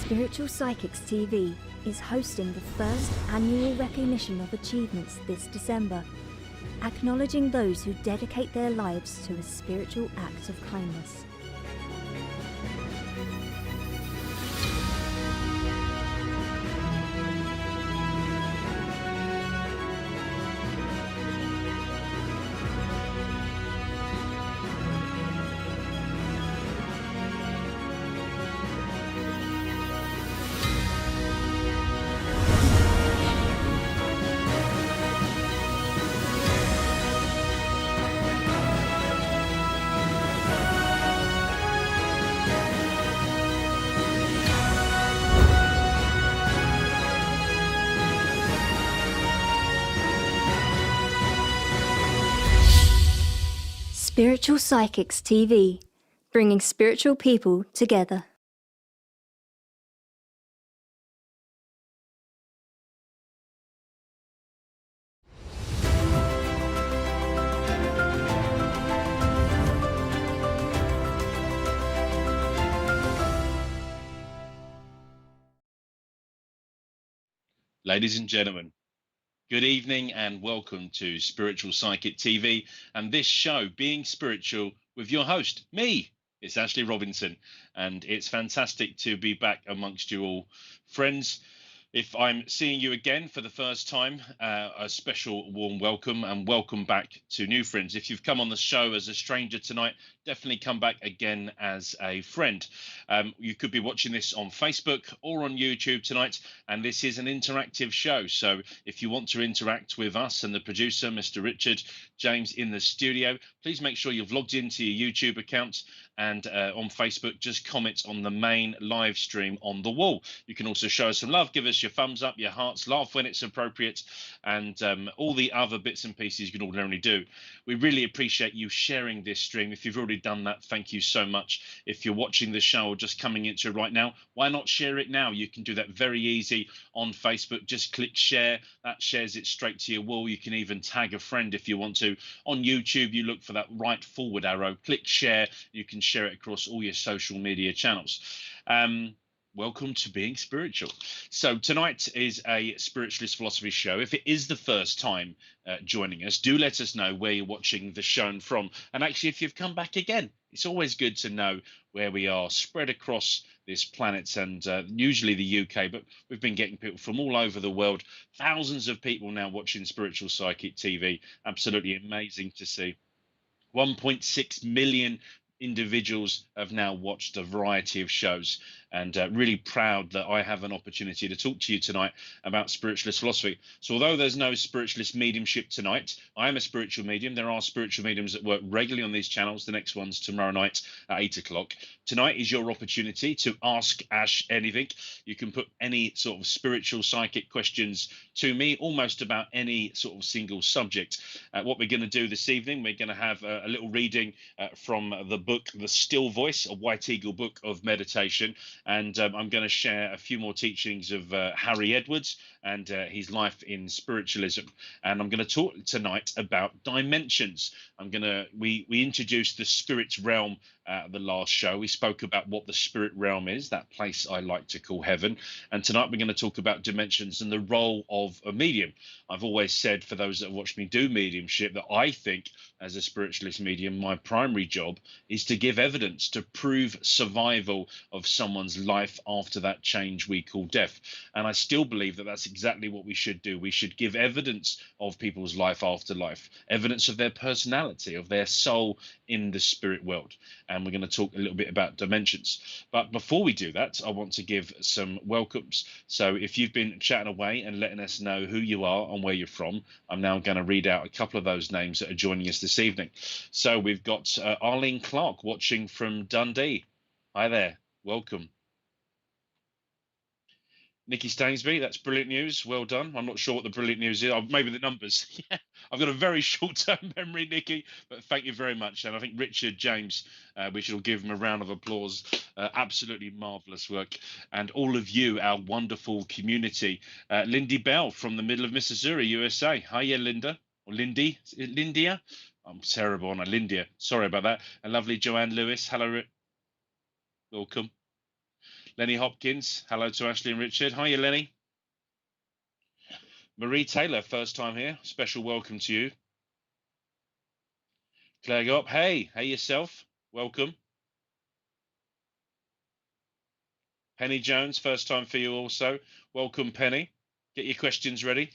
Spiritual Psychics TV is hosting the first annual recognition of achievements this December, acknowledging those who dedicate their lives to a spiritual act of kindness. Spiritual Psychics TV, bringing spiritual people together. Ladies and gentlemen, good evening and welcome to Spiritual Psychic TV and this show, Being Spiritual, with your host, me. It's Ashley Robinson, and it's fantastic to be back amongst you all. Friends, if I'm seeing you again for the first time, a special warm welcome and welcome back to new friends. If you've come on the show as a stranger tonight, definitely come back again as a friend. You could be watching this on Facebook or on YouTube tonight, and this is an interactive show. So if you want to interact with us and the producer, Mr. Richard James, in the studio, please make sure you've logged into your YouTube account, and on Facebook, just comment on the main live stream on the wall. You can also show us some love, give us your thumbs up, your hearts, laugh when it's appropriate, and all the other bits and pieces you can ordinarily do. We really appreciate you sharing this stream. If you've already done that, thank you so much. If you're watching the show or just coming into it right now, why not share it now? You can do that very easy on Facebook. Just click share. That shares it straight to your wall. You can even tag a friend if you want to. On YouTube, you look for that right forward arrow, click share. You can share it across all your social media channels. Welcome to Being Spiritual. So tonight is a spiritualist philosophy show. If it is the first time joining us, do let us know where you're watching the show from. And actually, if you've come back again, it's always good to know where we are spread across this planet, and usually the UK, but we've been getting people from all over the world. Thousands of people now watching Spiritual Psychic TV. Absolutely amazing to see. 1.6 million individuals have now watched a variety of shows, and really proud that I have an opportunity to talk to you tonight about spiritualist philosophy. So although there's no spiritualist mediumship tonight, I am a spiritual medium. There are spiritual mediums that work regularly on these channels. The next one's tomorrow night at 8 o'clock. Tonight is your opportunity to ask Ash anything. You can put any sort of spiritual psychic questions to me, almost about any sort of single subject. What we're going to do this evening, we're going to have a little reading from the book The Still Voice, a White Eagle book of meditation, and I'm going to share a few more teachings of Harry Edwards and his life in spiritualism. And I'm going to talk tonight about dimensions. We introduced the spirit realm the last show. We spoke about what the spirit realm is, that place I like to call heaven. And tonight we're going to talk about dimensions and the role of a medium. I've always said, for those that have watched me do mediumship, that I think as a spiritualist medium, my primary job is to give evidence to prove survival of someone's life after that change we call death. And I still believe that that's exactly what we should do. We should give evidence of people's life after life, evidence of their personality, of their soul in the spirit world. And we're going to talk a little bit about dimensions. But before we do that, I want to give some welcomes. So if you've been chatting away and letting us know who you are and where you're from, I'm now going to read out a couple of those names that are joining us this evening. So we've got Arlene Clark watching from Dundee. Hi there, welcome. Nikki Stainsby, that's brilliant news. Well done. I'm not sure what the brilliant news is. Maybe the numbers. Yeah, I've got a very short-term memory, Nikki, but thank you very much. And I think Richard James, we should give him a round of applause. Absolutely marvellous work. And all of you, our wonderful community. Lindy Bell from the middle of Missouri, USA. Hiya, Linda. Or Lindy. Is it Lindia? I'm terrible on a Lindia. Sorry about that. And lovely Joanne Lewis. Hello. Welcome. Lenny Hopkins, hello to Ashley and Richard. Hiya, Lenny. Marie Taylor, first time here. Special welcome to you. Claire Gop, hey yourself. Welcome. Penny Jones, first time for you also. Welcome, Penny. Get your questions ready.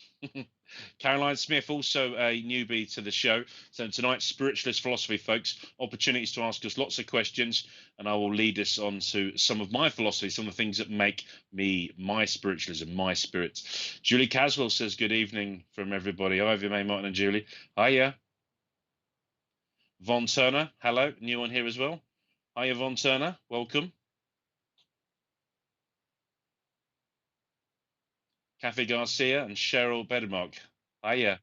Caroline Smith, also a newbie to the show. So tonight's Spiritualist Philosophy, folks. Opportunities to ask us lots of questions, and I will lead us on to some of my philosophy, some of the things that make me, my spiritualism, my spirit. Julie Caswell says, good evening from everybody. Hi, May Martin and Julie. Hiya. Von Turner, hello. New one here as well. Hiya, Von Turner. Welcome. Kathy Garcia and Cheryl Bedermark. Hiya.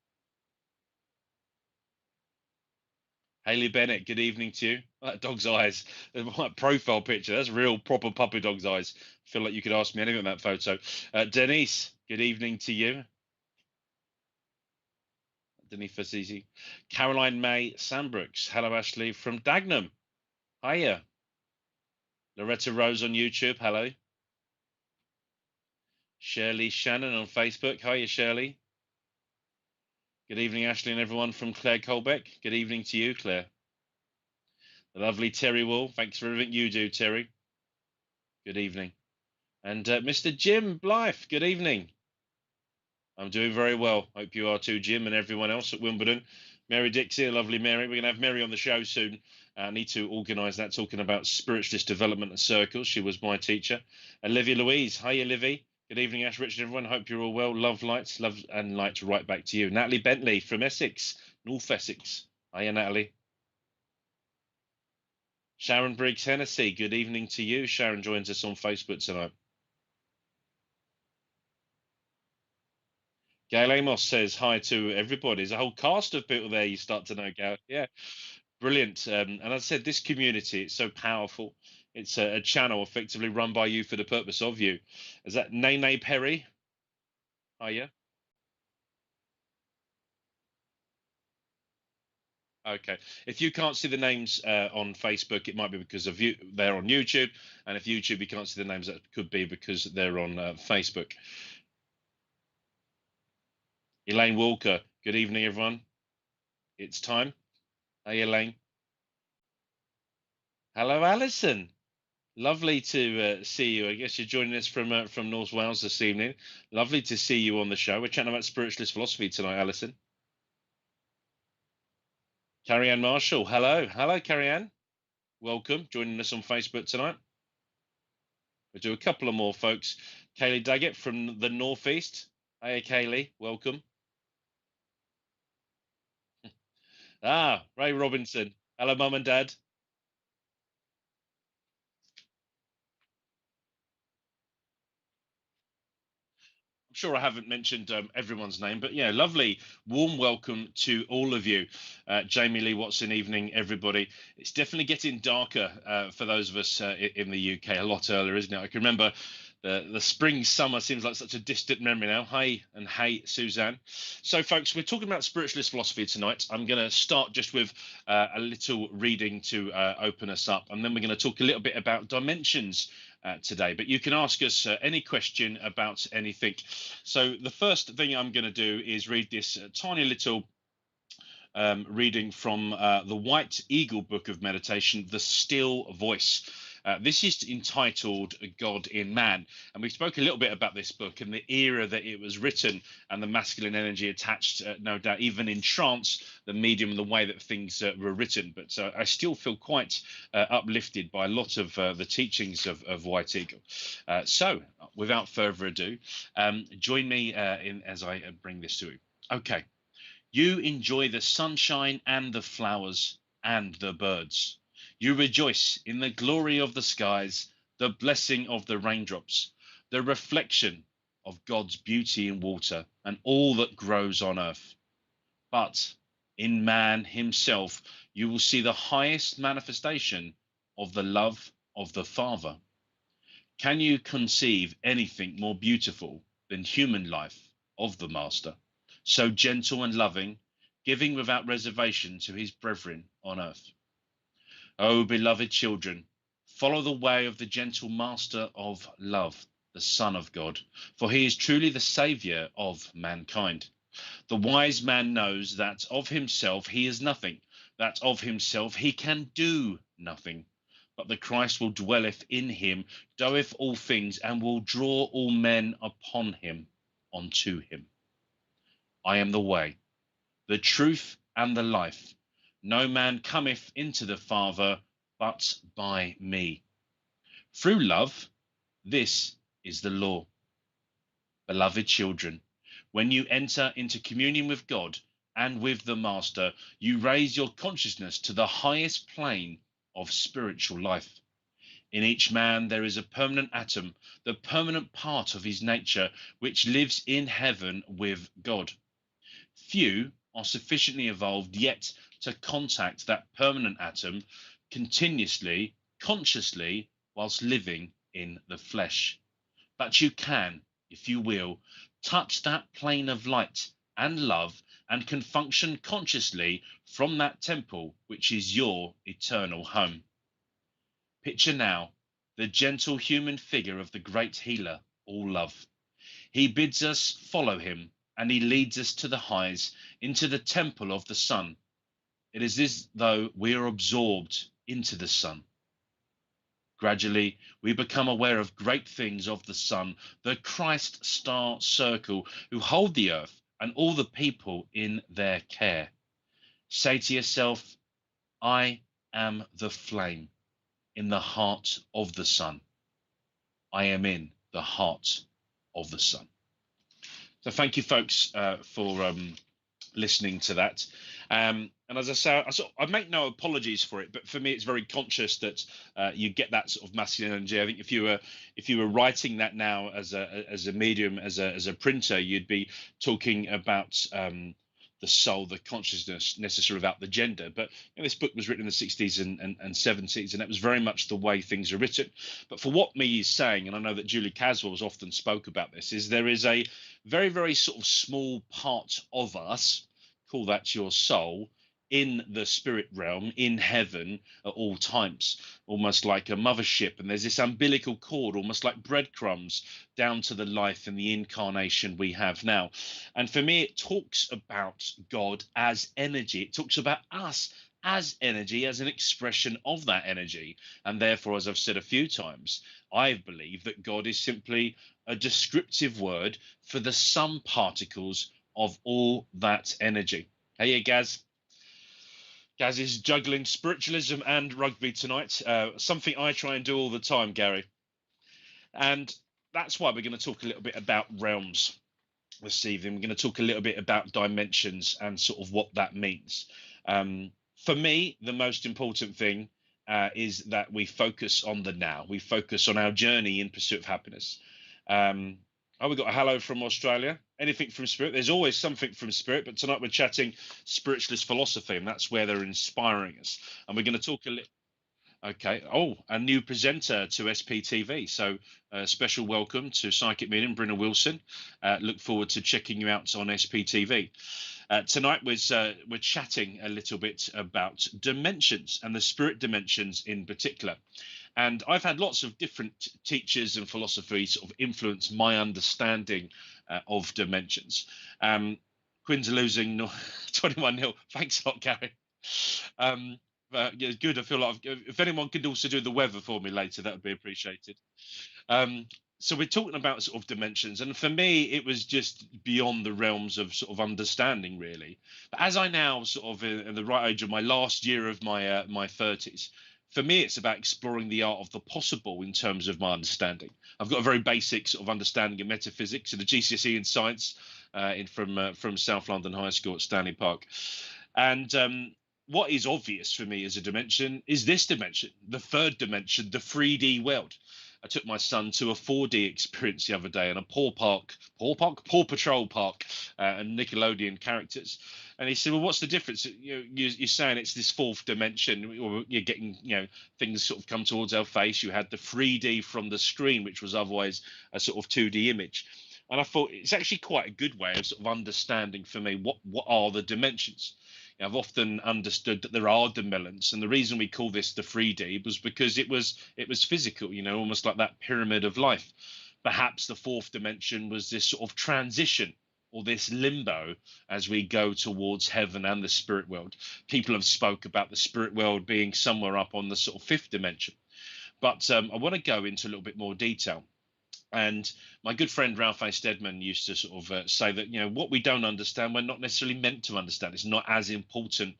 Haley Bennett, good evening to you. That dog's eyes, my profile picture, that's real proper puppy dog's eyes. Feel like you could ask me anything about that photo. Denise, good evening to you. Denise Fazizi. Caroline May Sandbrooks, hello Ashley from Dagenham. Hiya. Loretta Rose on YouTube, hello. Shirley Shannon on Facebook, hiya Shirley. Good evening Ashley and everyone from Claire Colbeck. Good evening to you, Claire. The lovely Terry Wall, thanks for everything you do, Terry. Good evening. And Mr. Jim Blythe, good evening. I'm doing very well. Hope you are too, Jim, and everyone else at Wimbledon. Mary Dixie, lovely Mary. We're going to have Mary on the show soon. I need to organise that, talking about spiritualist development and circles. She was my teacher. Olivia Louise. Hiya, Livy. Good evening, Ash, Richard, everyone. Hope you're all well. Love and lights right back to you. Natalie Bentley from Essex, North Essex. Hiya, Natalie. Sharon Briggs Hennessy. Good evening to you. Sharon joins us on Facebook tonight. Gail Amos says hi to everybody. There's a whole cast of people there you start to know, Gail. Yeah, brilliant. And as I said, this community, it's so powerful. It's a channel effectively run by you for the purpose of you. Is that Nene Perry? Hiya. Okay. If you can't see the names on Facebook, it might be because of you. They're on YouTube. And if YouTube, you can't see the names, that could be because they're on Facebook. Elaine Walker. Good evening, everyone. It's time. Hey, Elaine. Hello, Alison. Lovely to see you. I guess you're joining us from North Wales this evening. Lovely to see you on the show. We're chatting about spiritualist philosophy tonight, Alison. Carrie Ann Marshall. Hello, Carrie Ann. Welcome. Joining us on Facebook tonight. We'll do a couple of more folks. Kaylee Daggett from the Northeast. Hey, Kaylee. Welcome. Ray Robinson. Hello, Mum and Dad. I'm sure I haven't mentioned everyone's name, but yeah, lovely, warm welcome to all of you. Jamie Lee Watson, evening, everybody. It's definitely getting darker for those of us in the UK a lot earlier, isn't it? I can remember the spring, summer seems like such a distant memory now. Hey, and hey, Suzanne. So, folks, we're talking about spiritualist philosophy tonight. I'm going to start just with a little reading to open us up, and then we're going to talk a little bit about dimensions today, but you can ask us any question about anything. So the first thing I'm going to do is read this tiny little reading from the White Eagle Book of Meditation, The Still Voice. This is entitled God in Man, and we spoke a little bit about this book and the era that it was written and the masculine energy attached, no doubt, even in trance, the medium and the way that things were written. But I still feel quite uplifted by a lot of the teachings of White Eagle. So without further ado, join me as I bring this to you. Okay. You enjoy the sunshine and the flowers and the birds. You rejoice in the glory of the skies, the blessing of the raindrops, the reflection of God's beauty in water and all that grows on earth. But in man himself, you will see the highest manifestation of the love of the Father. Can you conceive anything more beautiful than human life of the Master? So gentle and loving, giving without reservation to his brethren on earth. O beloved children, Follow the way of the gentle master of love, the Son of God, for he is truly the Saviour of mankind. The wise man knows that of himself he is nothing, that of himself he can do nothing. But the Christ will dwelleth in him, doeth all things, and will draw all men upon him, unto him. I am the way, the truth, and the life. No man cometh into the Father but by me. Through love, this is the law. Beloved children, when you enter into communion with God and with the Master, you raise your consciousness to the highest plane of spiritual life. In each man there is a permanent atom, the permanent part of his nature, which lives in heaven with God. Few are sufficiently evolved yet to contact that permanent atom continuously, consciously, whilst living in the flesh. But you can, if you will, touch that plane of light and love and can function consciously from that temple, which is your eternal home. Picture now the gentle human figure of the great healer, all love. He bids us follow him, and he leads us to the highs, into the temple of the sun. It is as though we are absorbed into the sun. Gradually, we become aware of great things of the sun, the Christ star circle, who hold the earth and all the people in their care. Say to yourself, I am the flame in the heart of the sun. I am in the heart of the sun. So thank you, folks, for listening to that. And as I say, I make no apologies for it, but for me, it's very conscious that you get that sort of masculine energy. I think if you were writing that now as a medium, as a printer, you'd be talking about the soul, the consciousness, necessarily about the gender. But this book was written in the 60s and 70s, and that was very much the way things are written. But for what me is saying, and I know that Julie Caswell's often spoke about this, is there is a very, very sort of small part of us, call that your soul, in the spirit realm, in heaven at all times, almost like a mothership. And there's this umbilical cord, almost like breadcrumbs, down to the life and the incarnation we have now. And for me, it talks about God as energy. It talks about us as energy, as an expression of that energy. And therefore, as I've said a few times, I believe that God is simply a descriptive word for the sum particles of all that energy. Hey, Gaz. Gaz is juggling spiritualism and rugby tonight, something I try and do all the time, Gary. And that's why we're going to talk a little bit about realms this evening. We're going to talk a little bit about dimensions and sort of what that means. For me, the most important thing is that we focus on the now. We focus on our journey in pursuit of happiness. Oh, we got a hello from Australia. Anything from Spirit? There's always something from Spirit, but tonight we're chatting spiritualist philosophy, and that's where they're inspiring us. And we're going to talk a little. Okay. Oh, a new presenter to SPTV. So a special welcome to Psychic Medium, Brynna Wilson. Look forward to checking you out on SPTV. Tonight we're chatting a little bit about dimensions and the spirit dimensions in particular. And I've had lots of different teachers and philosophy sort of influence my understanding of dimensions. Quinn's losing 21-0. Thanks a lot, Gary. Yeah, good. I feel like if anyone could also do the weather for me later, that would be appreciated. So we're talking about sort of dimensions, and for me, it was just beyond the realms of sort of understanding, really. But as I now sort of in the right age of my last year of my my 30s, for me, it's about exploring the art of the possible in terms of my understanding. I've got a very basic sort of understanding of metaphysics and a GCSE in science from South London High School at Stanley Park, and what is obvious for me as a dimension is this dimension, the third dimension, the 3D world. I took my son to a 4D experience the other day in a Paw Patrol park, and Nickelodeon characters. And he said, well, what's the difference? You're saying it's this fourth dimension, or you're getting, things sort of come towards our face. You had the 3D from the screen, which was otherwise a sort of 2D image. And I thought it's actually quite a good way of sort of understanding for me what are the dimensions. I've often understood that there are dimensions, and the reason we call this the 3D was because it was physical, almost like that pyramid of life. Perhaps the fourth dimension was this sort of transition or this limbo as we go towards heaven and the spirit world. People have spoke about the spirit world being somewhere up on the sort of fifth dimension, but I want to go into a little bit more detail. And my good friend Ralph A. Steadman used to sort of say that, what we don't understand, we're not necessarily meant to understand. It's not as important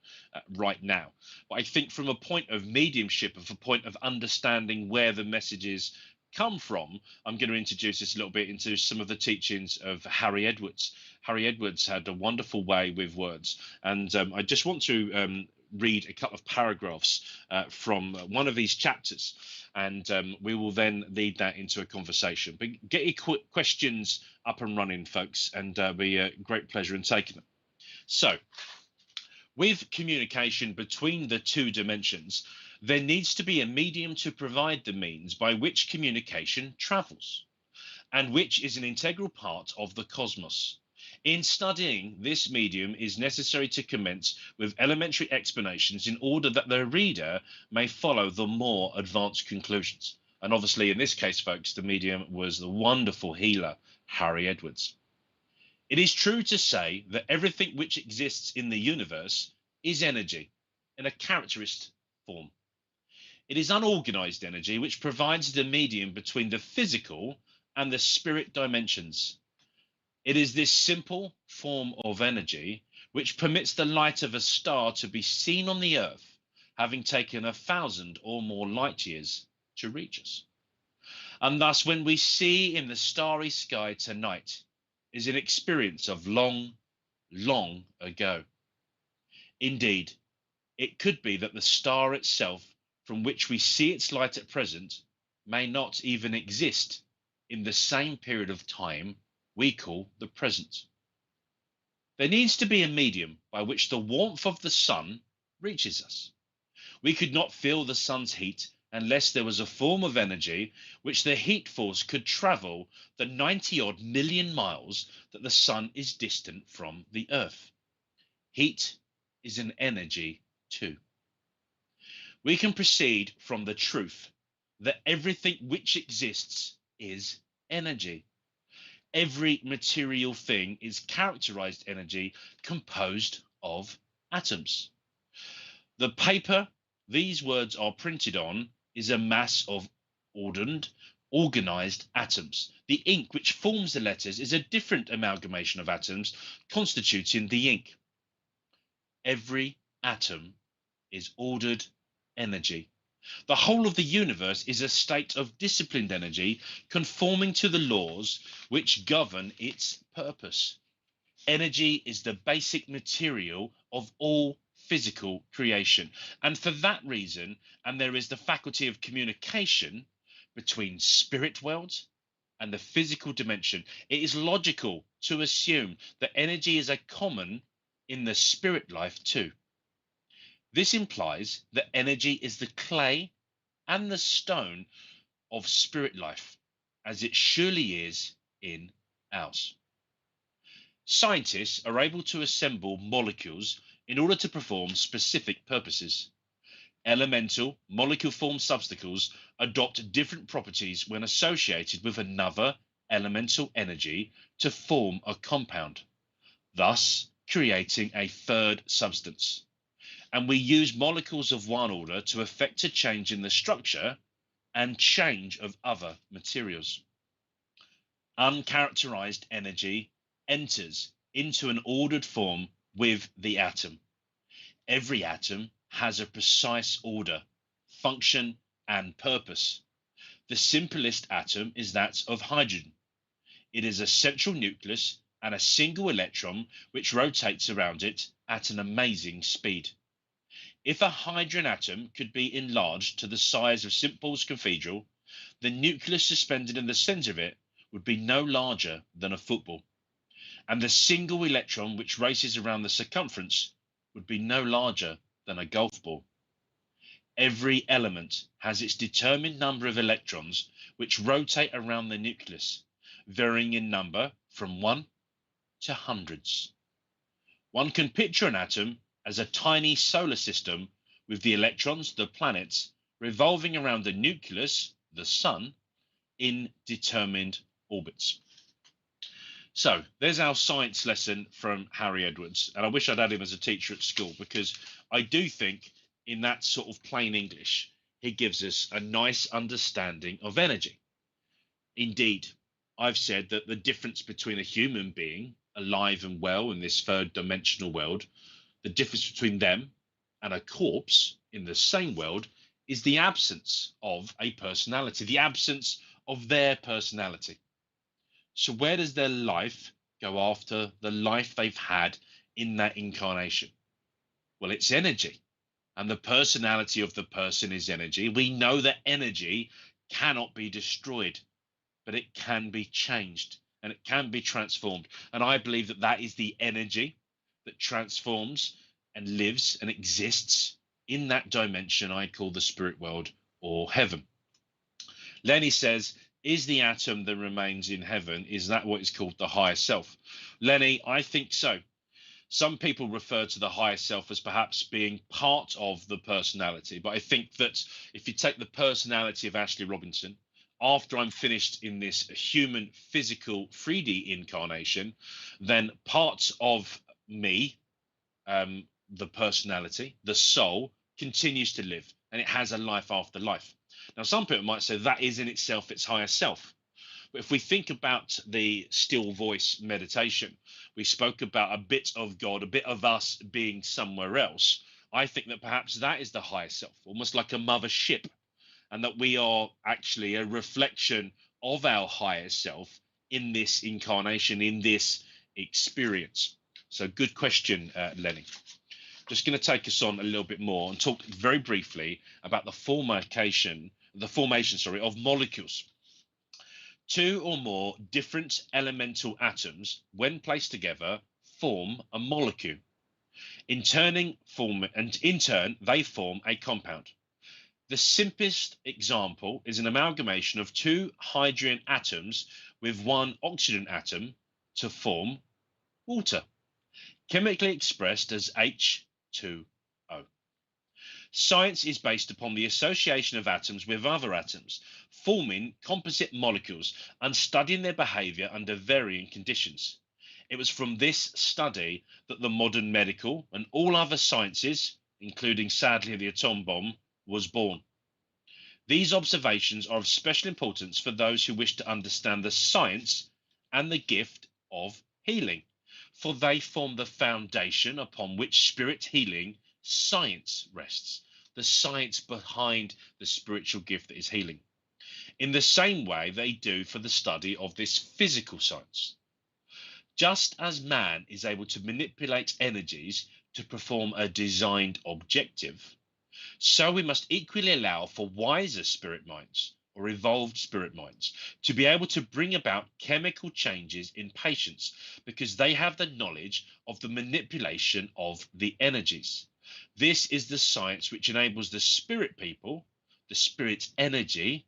right now. But I think from a point of mediumship, of a point of understanding where the messages come from, I'm going to introduce this a little bit into some of the teachings of Harry Edwards. Harry Edwards had a wonderful way with words. And I just want to read a couple of paragraphs from one of these chapters, and we will then lead that into a conversation. But get your questions up and running, folks, and be a great pleasure in taking them. So, with communication between the two dimensions, there needs to be a medium to provide the means by which communication travels, and which is an integral part of the cosmos. In studying this medium is necessary to commence with elementary explanations in order that the reader may follow the more advanced conclusions. And obviously, in this case, folks, the medium was the wonderful healer, Harry Edwards. It is true to say that everything which exists in the universe is energy in a characteristic form. It is unorganized energy which provides the medium between the physical and the spirit dimensions. It is this simple form of energy which permits the light of a star to be seen on the earth, having taken 1,000 or more light years to reach us. And thus, when we see in the starry sky tonight, is an experience of long, long ago. Indeed, it could be that the star itself, from which we see its light at present, may not even exist in the same period of time we call the present. There needs to be a medium by which the warmth of the sun reaches us. We could not feel the sun's heat unless there was a form of energy which the heat force could travel the 90-odd million miles that the sun is distant from the earth. Heat is an energy too. We can proceed from the truth that everything which exists is energy. Every material thing is characterized energy composed of atoms. The paper these words are printed on is a mass of organized atoms. The ink which forms the letters is a different amalgamation of atoms constituting the ink. Every atom is ordered energy. The whole of the universe is a state of disciplined energy conforming to the laws which govern its purpose. Energy is the basic material of all physical creation. And for that reason, and there is the faculty of communication between spirit worlds and the physical dimension, it is logical to assume that energy is a common in the spirit life too. This implies that energy is the clay and the stone of spirit life, as it surely is in ours. Scientists are able to assemble molecules in order to perform specific purposes. Elemental molecule-form substances adopt different properties when associated with another elemental energy to form a compound, thus creating a third substance. And we use molecules of one order to effect a change in the structure and change of other materials. Uncharacterized energy enters into an ordered form with the atom. Every atom has a precise order, function, and purpose. The simplest atom is that of hydrogen. It is a central nucleus and a single electron which rotates around it at an amazing speed. If a hydrogen atom could be enlarged to the size of St. Paul's Cathedral, the nucleus suspended in the center of it would be no larger than a football, and the single electron which races around the circumference would be no larger than a golf ball. Every element has its determined number of electrons which rotate around the nucleus, varying in number from 1 to hundreds. One can picture an atom as a tiny solar system with the electrons, the planets, revolving around the nucleus, the sun, in determined orbits. So there's our science lesson from Harry Edwards. And I wish I'd had him as a teacher at school, because I do think in that sort of plain English, he gives us a nice understanding of energy. Indeed, I've said that the difference between a human being alive and well in this third dimensional world, the difference between them and a corpse in the same world, is the absence of a personality, the absence of their personality. So where does their life go after the life they've had in that incarnation? Well, it's energy. And the personality of the person is energy. We know that energy cannot be destroyed, but it can be changed and it can be transformed. And I believe that that is the energy that transforms and lives and exists in that dimension I call the spirit world or heaven. Lenny says, is the atom that remains in heaven, is that what is called the higher self? Lenny, I think so. Some people refer to the higher self as perhaps being part of the personality. But I think that if you take the personality of Ashley Robinson, after I'm finished in this human physical 3D incarnation, then parts of me, the personality, the soul, continues to live, and it has a life after life. Now, some people might say that is in itself its higher self. But if we think about the still voice meditation, we spoke about a bit of God, a bit of us being somewhere else. I think that perhaps that is the higher self, almost like a mother ship, and that we are actually a reflection of our higher self in this incarnation, in this experience. So good question, Lenny. Just going to take us on a little bit more and talk very briefly about the formation of molecules. Two or more different elemental atoms, when placed together, form a molecule. In turn, they form a compound. The simplest example is an amalgamation of two hydrogen atoms with one oxygen atom to form water, chemically expressed as H2O. Science is based upon the association of atoms with other atoms, forming composite molecules and studying their behavior under varying conditions. It was from this study that the modern medical and all other sciences, including sadly the atom bomb, was born. These observations are of special importance for those who wish to understand the science and the gift of healing, for they form the foundation upon which spirit healing science rests, the science behind the spiritual gift that is healing, in the same way they do for the study of this physical science. Just as man is able to manipulate energies to perform a designed objective, so we must equally allow for wiser spirit minds or evolved spirit minds to be able to bring about chemical changes in patients, because they have the knowledge of the manipulation of the energies. This is the science which enables the spirit people, the spirit energy,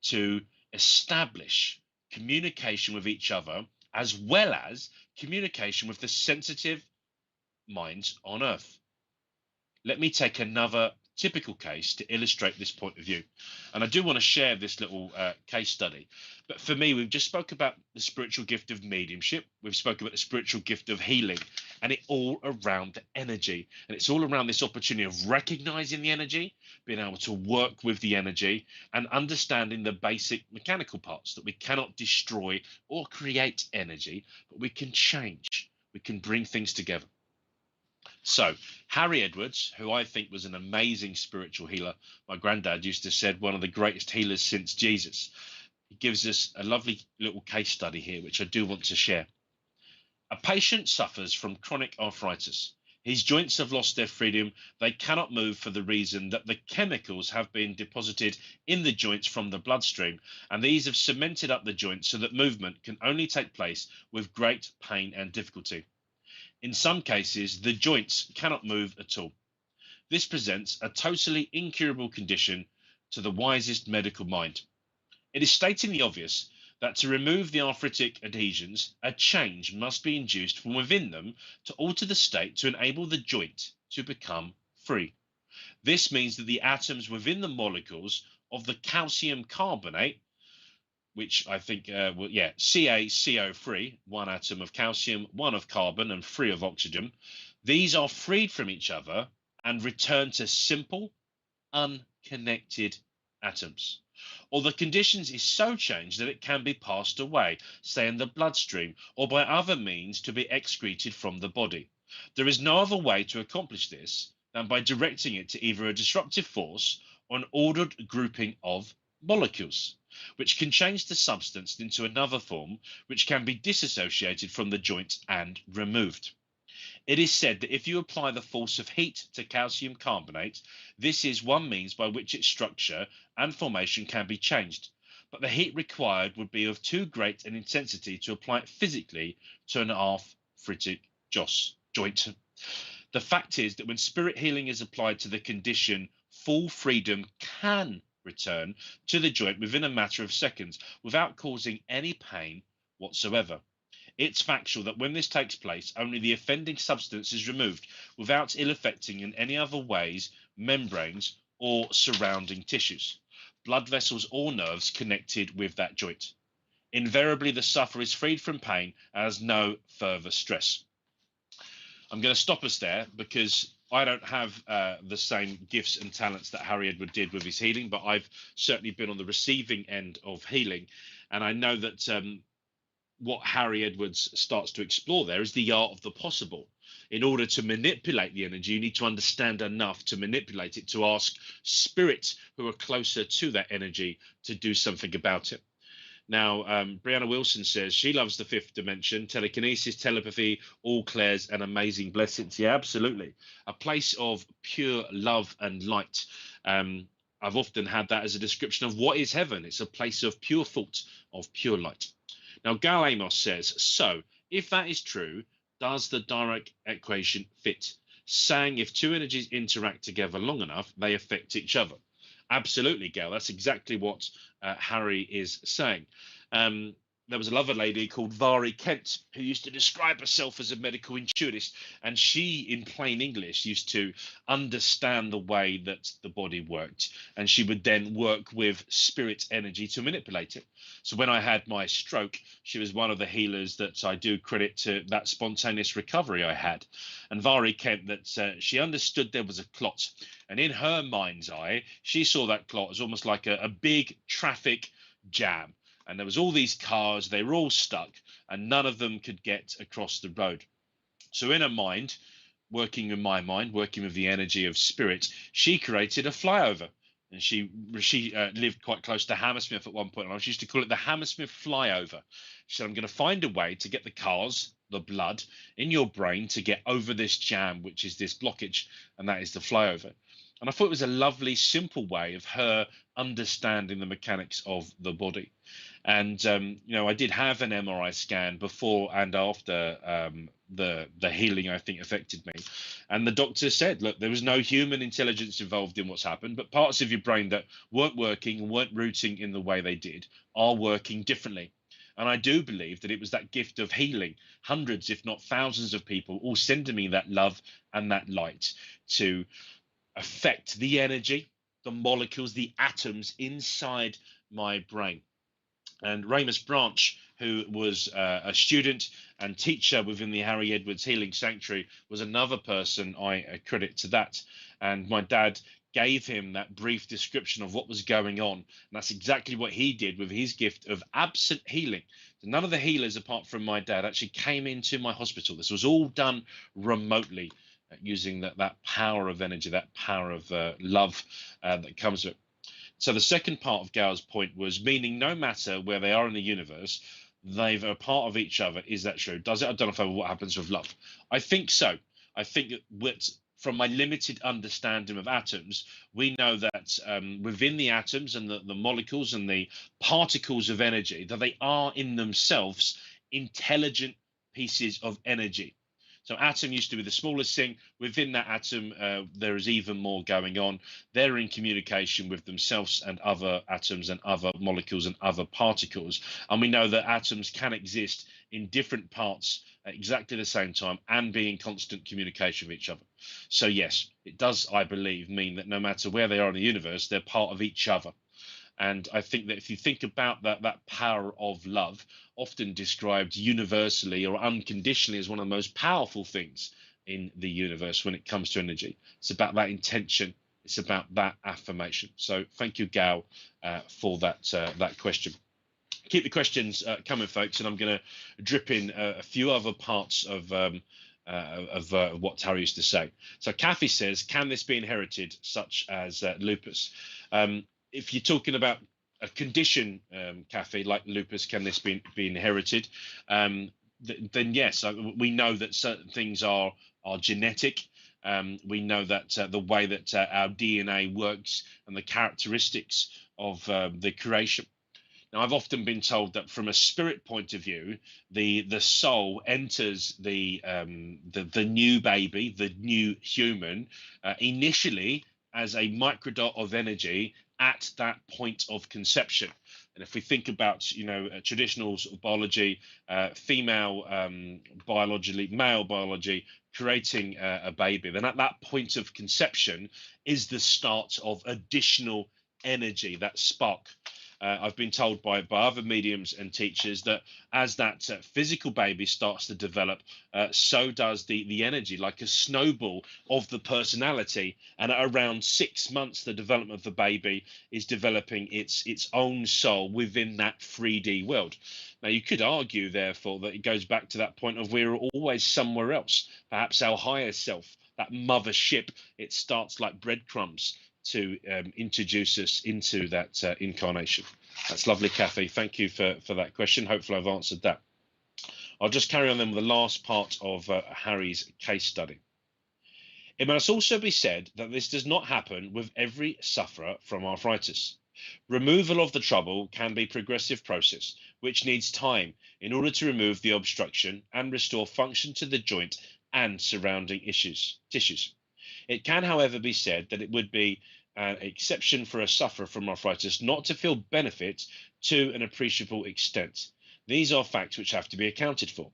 to establish communication with each other, as well as communication with the sensitive minds on earth. Let me take another typical case to illustrate this point of view. And I do want to share this little case study. But for me, we've just spoke about the spiritual gift of mediumship. We've spoken about the spiritual gift of healing, and it all around the energy. And it's all around this opportunity of recognizing the energy, being able to work with the energy, and understanding the basic mechanical parts, that we cannot destroy or create energy, but we can change. We can bring things together. So Harry Edwards, who I think was an amazing spiritual healer, my granddad used to say one of the greatest healers since Jesus. He gives us a lovely little case study here, which I do want to share. A patient suffers from chronic arthritis. His joints have lost their freedom. They cannot move for the reason that the chemicals have been deposited in the joints from the bloodstream, and these have cemented up the joints so that movement can only take place with great pain and difficulty. In some cases, the joints cannot move at all. This presents a totally incurable condition to the wisest medical mind. It is stating the obvious that to remove the arthritic adhesions, a change must be induced from within them to alter the state to enable the joint to become free. This means that the atoms within the molecules of the calcium carbonate, which I think, CaCO3, one atom of calcium, one of carbon, and three of oxygen, these are freed from each other and return to simple, unconnected atoms. Or the conditions is so changed that it can be passed away, say in the bloodstream, or by other means to be excreted from the body. There is no other way to accomplish this than by directing it to either a disruptive force or an ordered grouping of molecules, which can change the substance into another form, which can be disassociated from the joint and removed. It is said that if you apply the force of heat to calcium carbonate, this is one means by which its structure and formation can be changed, but the heat required would be of too great an intensity to apply it physically to an arthritic joint. The fact is that when spirit healing is applied to the condition, full freedom can return to the joint within a matter of seconds without causing any pain whatsoever. It's factual that when this takes place, only the offending substance is removed without ill affecting in any other ways membranes or surrounding tissues, blood vessels or nerves connected with that joint. Invariably, the sufferer is freed from pain and has no further stress. I'm going to stop us there because I don't have the same gifts and talents that Harry Edward did with his healing, but I've certainly been on the receiving end of healing. And I know that what Harry Edwards starts to explore there is the art of the possible. In order to manipulate the energy, you need to understand enough to manipulate it, to ask spirits who are closer to that energy to do something about it. Now, Brianna Wilson says she loves the fifth dimension, telekinesis, telepathy, all clairs and amazing blessings. Yeah, absolutely. A place of pure love and light. I've often had that as a description of what is heaven. It's a place of pure thought, of pure light. Now, Gal Amos says, so if that is true, does the direct equation fit? Saying if two energies interact together long enough, they affect each other. Absolutely, Gail. That's exactly what Harry is saying. There was a lovely lady called Vari Kent who used to describe herself as a medical intuitist, and she, in plain English, used to understand the way that the body worked, and she would then work with spirit energy to manipulate it. So when I had my stroke, she was one of the healers that I do credit to that spontaneous recovery I had. And Vari Kent, that she understood there was a clot, and in her mind's eye, she saw that clot as almost like a big traffic jam. And there was all these cars, they were all stuck, and none of them could get across the road. So in her mind, working with my mind, working with the energy of spirit, she created a flyover. And she lived quite close to Hammersmith at one point, and I used to call it the Hammersmith flyover. She said, I'm going to find a way to get the cars, the blood, in your brain to get over this jam, which is this blockage, and that is the flyover. And I thought it was a lovely, simple way of her understanding the mechanics of the body. And, I did have an MRI scan before and after the healing, I think, affected me. And the doctor said, look, there was no human intelligence involved in what's happened, but parts of your brain that weren't working, weren't routing in the way they did, are working differently. And I do believe that it was that gift of healing, hundreds, if not thousands of people all sending me that love and that light to affect the energy, the molecules, the atoms inside my brain. And Ramus Branch, who was a student and teacher within the Harry Edwards Healing Sanctuary, was another person I credit to that. And my dad gave him that brief description of what was going on. And that's exactly what he did with his gift of absent healing. None of the healers, apart from my dad, actually came into my hospital. This was all done remotely, using that power of energy, that power of love that comes with it. So the second part of Gail's point was, meaning no matter where they are in the universe, they're a part of each other. Is that true? Does it identify with what happens with love? I think so. I think that from my limited understanding of atoms, we know that within the atoms and the molecules and the particles of energy, that they are in themselves intelligent pieces of energy. So atom used to be the smallest thing. Within that atom, there is even more going on. They're in communication with themselves and other atoms and other molecules and other particles. And we know that atoms can exist in different parts at exactly the same time and be in constant communication with each other. So yes, it does, I believe, mean that no matter where they are in the universe, they're part of each other. And I think that if you think about that power of love, often described universally or unconditionally as one of the most powerful things in the universe when it comes to energy. It's about that intention. It's about that affirmation. So thank you, Gal, for that question. Keep the questions coming, folks, and I'm going to drip in a few other parts of what Tara used to say. So Kathy says, can this be inherited, such as lupus? If you're talking about a condition, Kathy, like lupus, can this be inherited? Then yes, we know that certain things are genetic. We know that the way that our DNA works and the characteristics of the creation. Now, I've often been told that from a spirit point of view, the soul enters the new baby, the new human, initially as a microdot of energy at that point of conception. And if we think about, traditional sort of biology, female biologically, male biology creating a baby, then at that point of conception is the start of additional energy, that spark. I've been told by other mediums and teachers that as that physical baby starts to develop, so does the energy, like a snowball of the personality. And at around 6 months, the development of the baby is developing its own soul within that 3D world. Now, you could argue, therefore, that it goes back to that point of we're always somewhere else, perhaps our higher self, that mothership. It starts like breadcrumbs to introduce us into that incarnation. That's lovely, Kathy. Thank you for that question. Hopefully I've answered that. I'll just carry on then with the last part of Harry's case study. It must also be said that this does not happen with every sufferer from arthritis. Removal of the trouble can be a progressive process, which needs time in order to remove the obstruction and restore function to the joint and surrounding tissues. It can, however, be said that it would be an exception for a sufferer from arthritis not to feel benefit to an appreciable extent. These are facts which have to be accounted for.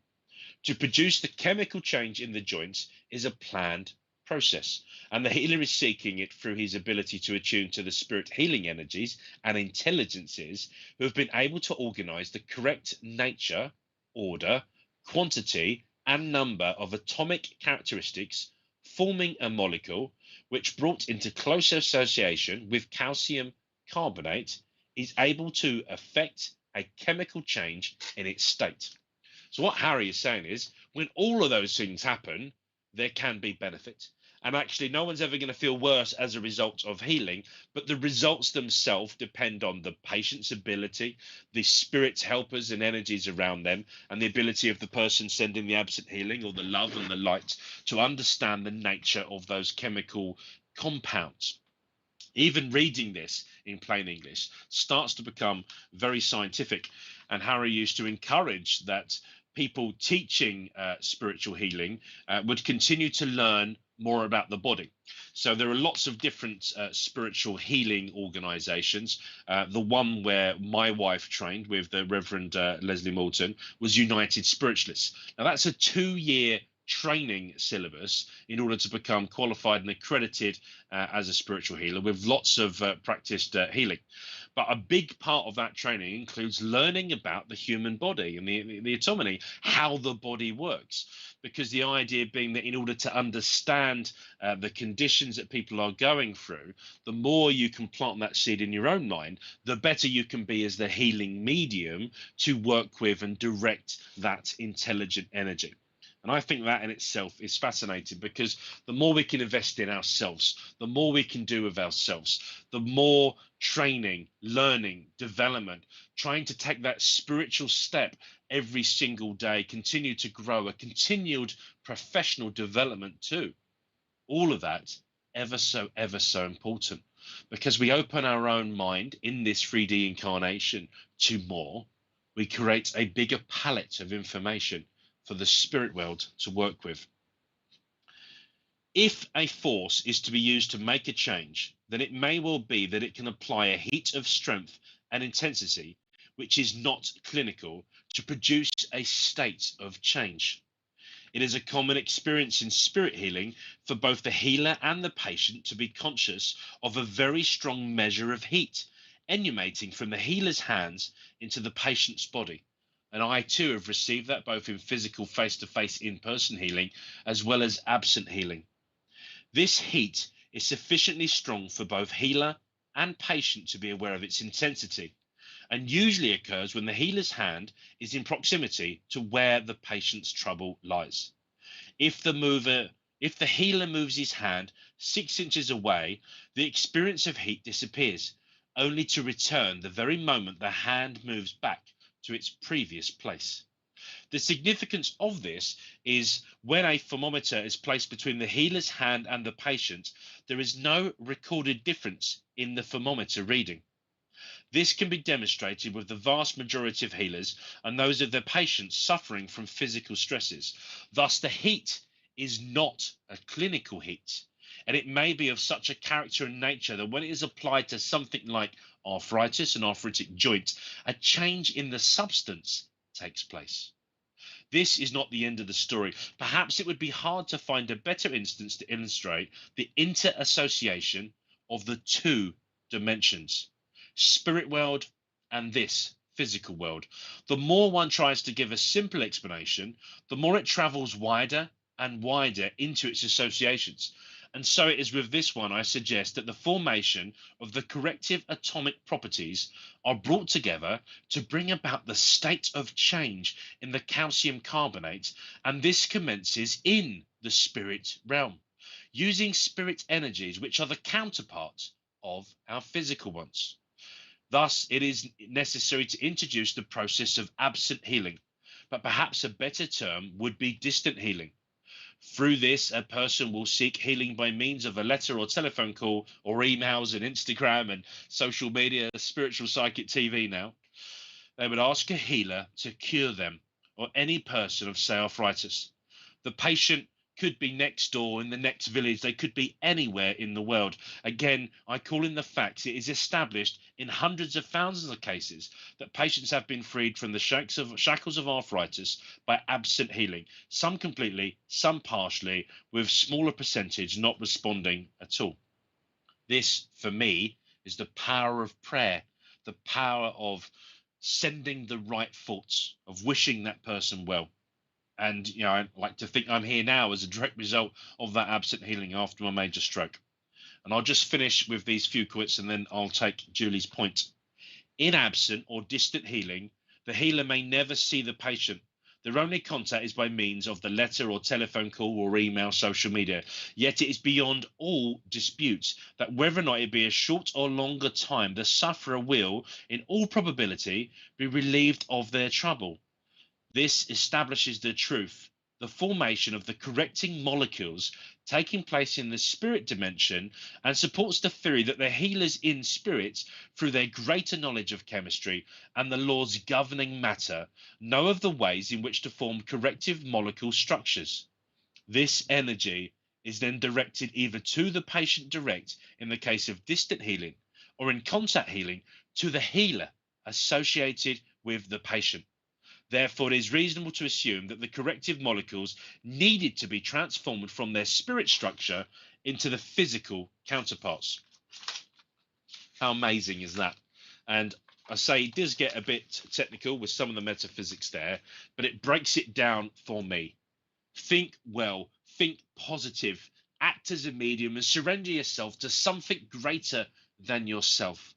To produce the chemical change in the joints is a planned process, and the healer is seeking it through his ability to attune to the spirit healing energies and intelligences who have been able to organize the correct nature, order, quantity, and number of atomic characteristics forming a molecule which, brought into close association with calcium carbonate, is able to affect a chemical change in its state. So what Harry is saying is, when all of those things happen, there can be benefit. And actually, no one's ever going to feel worse as a result of healing, but the results themselves depend on the patient's ability, the spirit's helpers and energies around them, and the ability of the person sending the absent healing or the love and the light to understand the nature of those chemical compounds. Even reading this in plain English starts to become very scientific. And Harry used to encourage that people teaching spiritual healing would continue to learn more about the body. So there are lots of different spiritual healing organizations. The one where my wife trained with the Reverend Leslie Moulton was United Spiritualists. Now that's a 2-year training syllabus in order to become qualified and accredited as a spiritual healer with lots of practiced healing. But a big part of that training includes learning about the human body and the autonomy, how the body works. Because the idea being that in order to understand the conditions that people are going through, the more you can plant that seed in your own mind, the better you can be as the healing medium to work with and direct that intelligent energy. And I think that in itself is fascinating, because the more we can invest in ourselves, the more we can do with ourselves, the more training, learning, development, trying to take that spiritual step every single day, continue to grow, a continued professional development too. All of that ever so important, because we open our own mind in this 3D incarnation to more. We create a bigger palette of information for the spirit world to work with. If a force is to be used to make a change, then it may well be that it can apply a heat of strength and intensity, which is not clinical, to produce a state of change. It is a common experience in spirit healing for both the healer and the patient to be conscious of a very strong measure of heat emanating from the healer's hands into the patient's body. And I too have received that both in physical face-to-face in-person healing as well as absent healing. This heat is sufficiently strong for both healer and patient to be aware of its intensity, and usually occurs when the healer's hand is in proximity to where the patient's trouble lies. If the healer moves his hand 6 inches away, the experience of heat disappears, only to return the very moment the hand moves back to its previous place. The significance of this is when a thermometer is placed between the healer's hand and the patient, there is no recorded difference in the thermometer reading. This can be demonstrated with the vast majority of healers and those of their patients suffering from physical stresses. Thus, the heat is not a clinical heat, and it may be of such a character and nature that when it is applied to something like arthritis and arthritic joint, a change in the substance takes place. This is not the end of the story. Perhaps it would be hard to find a better instance to illustrate the inter-association of the two dimensions, spirit world and this physical world. The more one tries to give a simple explanation, the more it travels wider and wider into its associations. And so it is with this one. I suggest that the formation of the corrective atomic properties are brought together to bring about the state of change in the calcium carbonate, and this commences in the spirit realm, using spirit energies which are the counterparts of our physical ones. Thus, it is necessary to introduce the process of absent healing, but perhaps a better term would be distant healing. Through this, a person will seek healing by means of a letter or telephone call or emails and Instagram and social media, spiritual psychic TV now. They would ask a healer to cure them or any person of, say, arthritis. The patient could be next door in the next village. They could be anywhere in the world. Again, I call in the facts. It is established in hundreds of thousands of cases that patients have been freed from the shackles of arthritis by absent healing, some completely, some partially, with smaller percentage not responding at all. This, for me, is the power of prayer, the power of sending the right thoughts, of wishing that person well. And, I like to think I'm here now as a direct result of that absent healing after my major stroke. And I'll just finish with these few quotes and then I'll take Julie's point. In absent or distant healing, the healer may never see the patient. Their only contact is by means of the letter or telephone call or email, social media. Yet it is beyond all disputes that whether or not it be a short or longer time, the sufferer will, in all probability, be relieved of their trouble. This establishes the truth, the formation of the correcting molecules taking place in the spirit dimension, and supports the theory that the healers in spirit, through their greater knowledge of chemistry and the laws governing matter, know of the ways in which to form corrective molecule structures. This energy is then directed either to the patient direct in the case of distant healing, or in contact healing to the healer associated with the patient. Therefore, it is reasonable to assume that the corrective molecules needed to be transformed from their spirit structure into the physical counterparts. How amazing is that? And I say it does get a bit technical with some of the metaphysics there, but it breaks it down for me. Think well, think positive, act as a medium and surrender yourself to something greater than yourself.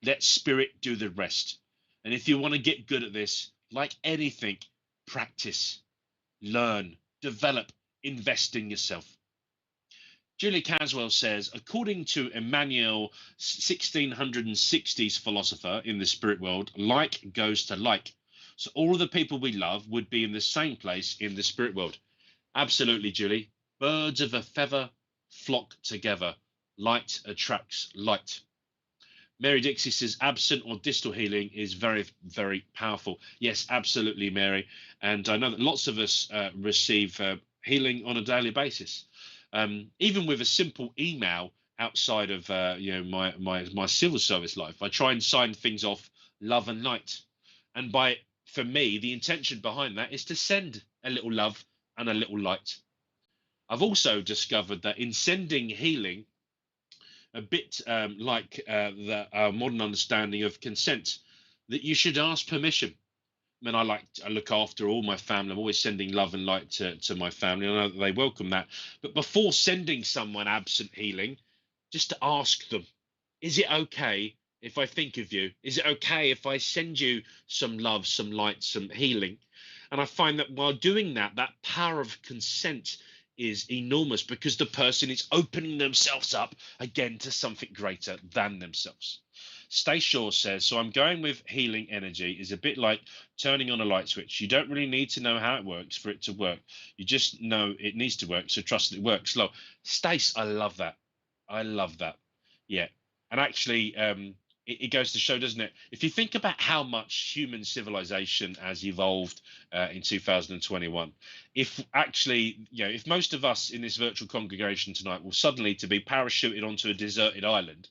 Let spirit do the rest. And if you want to get good at this, like anything, practice, learn, develop, invest in yourself. Julie Caswell says, according to Emmanuel 1660s philosopher in the spirit world, like goes to like. So all of the people we love would be in the same place in the spirit world. Absolutely, Julie. Birds of a feather flock together. Light attracts light. Mary Dixie says absent or distal healing is very, very powerful. Yes, absolutely, Mary. And I know that lots of us receive healing on a daily basis. Even with a simple email outside of my civil service life, I try and sign things off love and light. And for me, the intention behind that is to send a little love and a little light. I've also discovered that in sending healing, a bit like the modern understanding of consent, that you should ask permission. I mean, I look after all my family. I'm always sending love and light to my family. I know that they welcome that. But before sending someone absent healing, just to ask them, is it okay if I think of you? Is it okay if I send you some love, some light, some healing? And I find that while doing that, that power of consent is enormous because the person is opening themselves up again to something greater than themselves. Stay Shore says, so I'm going with healing energy is a bit like turning on a light switch. You don't really need to know how it works for it to work. You just know it needs to work, so trust that it works. Look, Stace, I love that. I love that. Yeah. And actually, it goes to show, doesn't it? If you think about how much human civilization has evolved in 2021, if actually, if most of us in this virtual congregation tonight were suddenly to be parachuted onto a deserted island,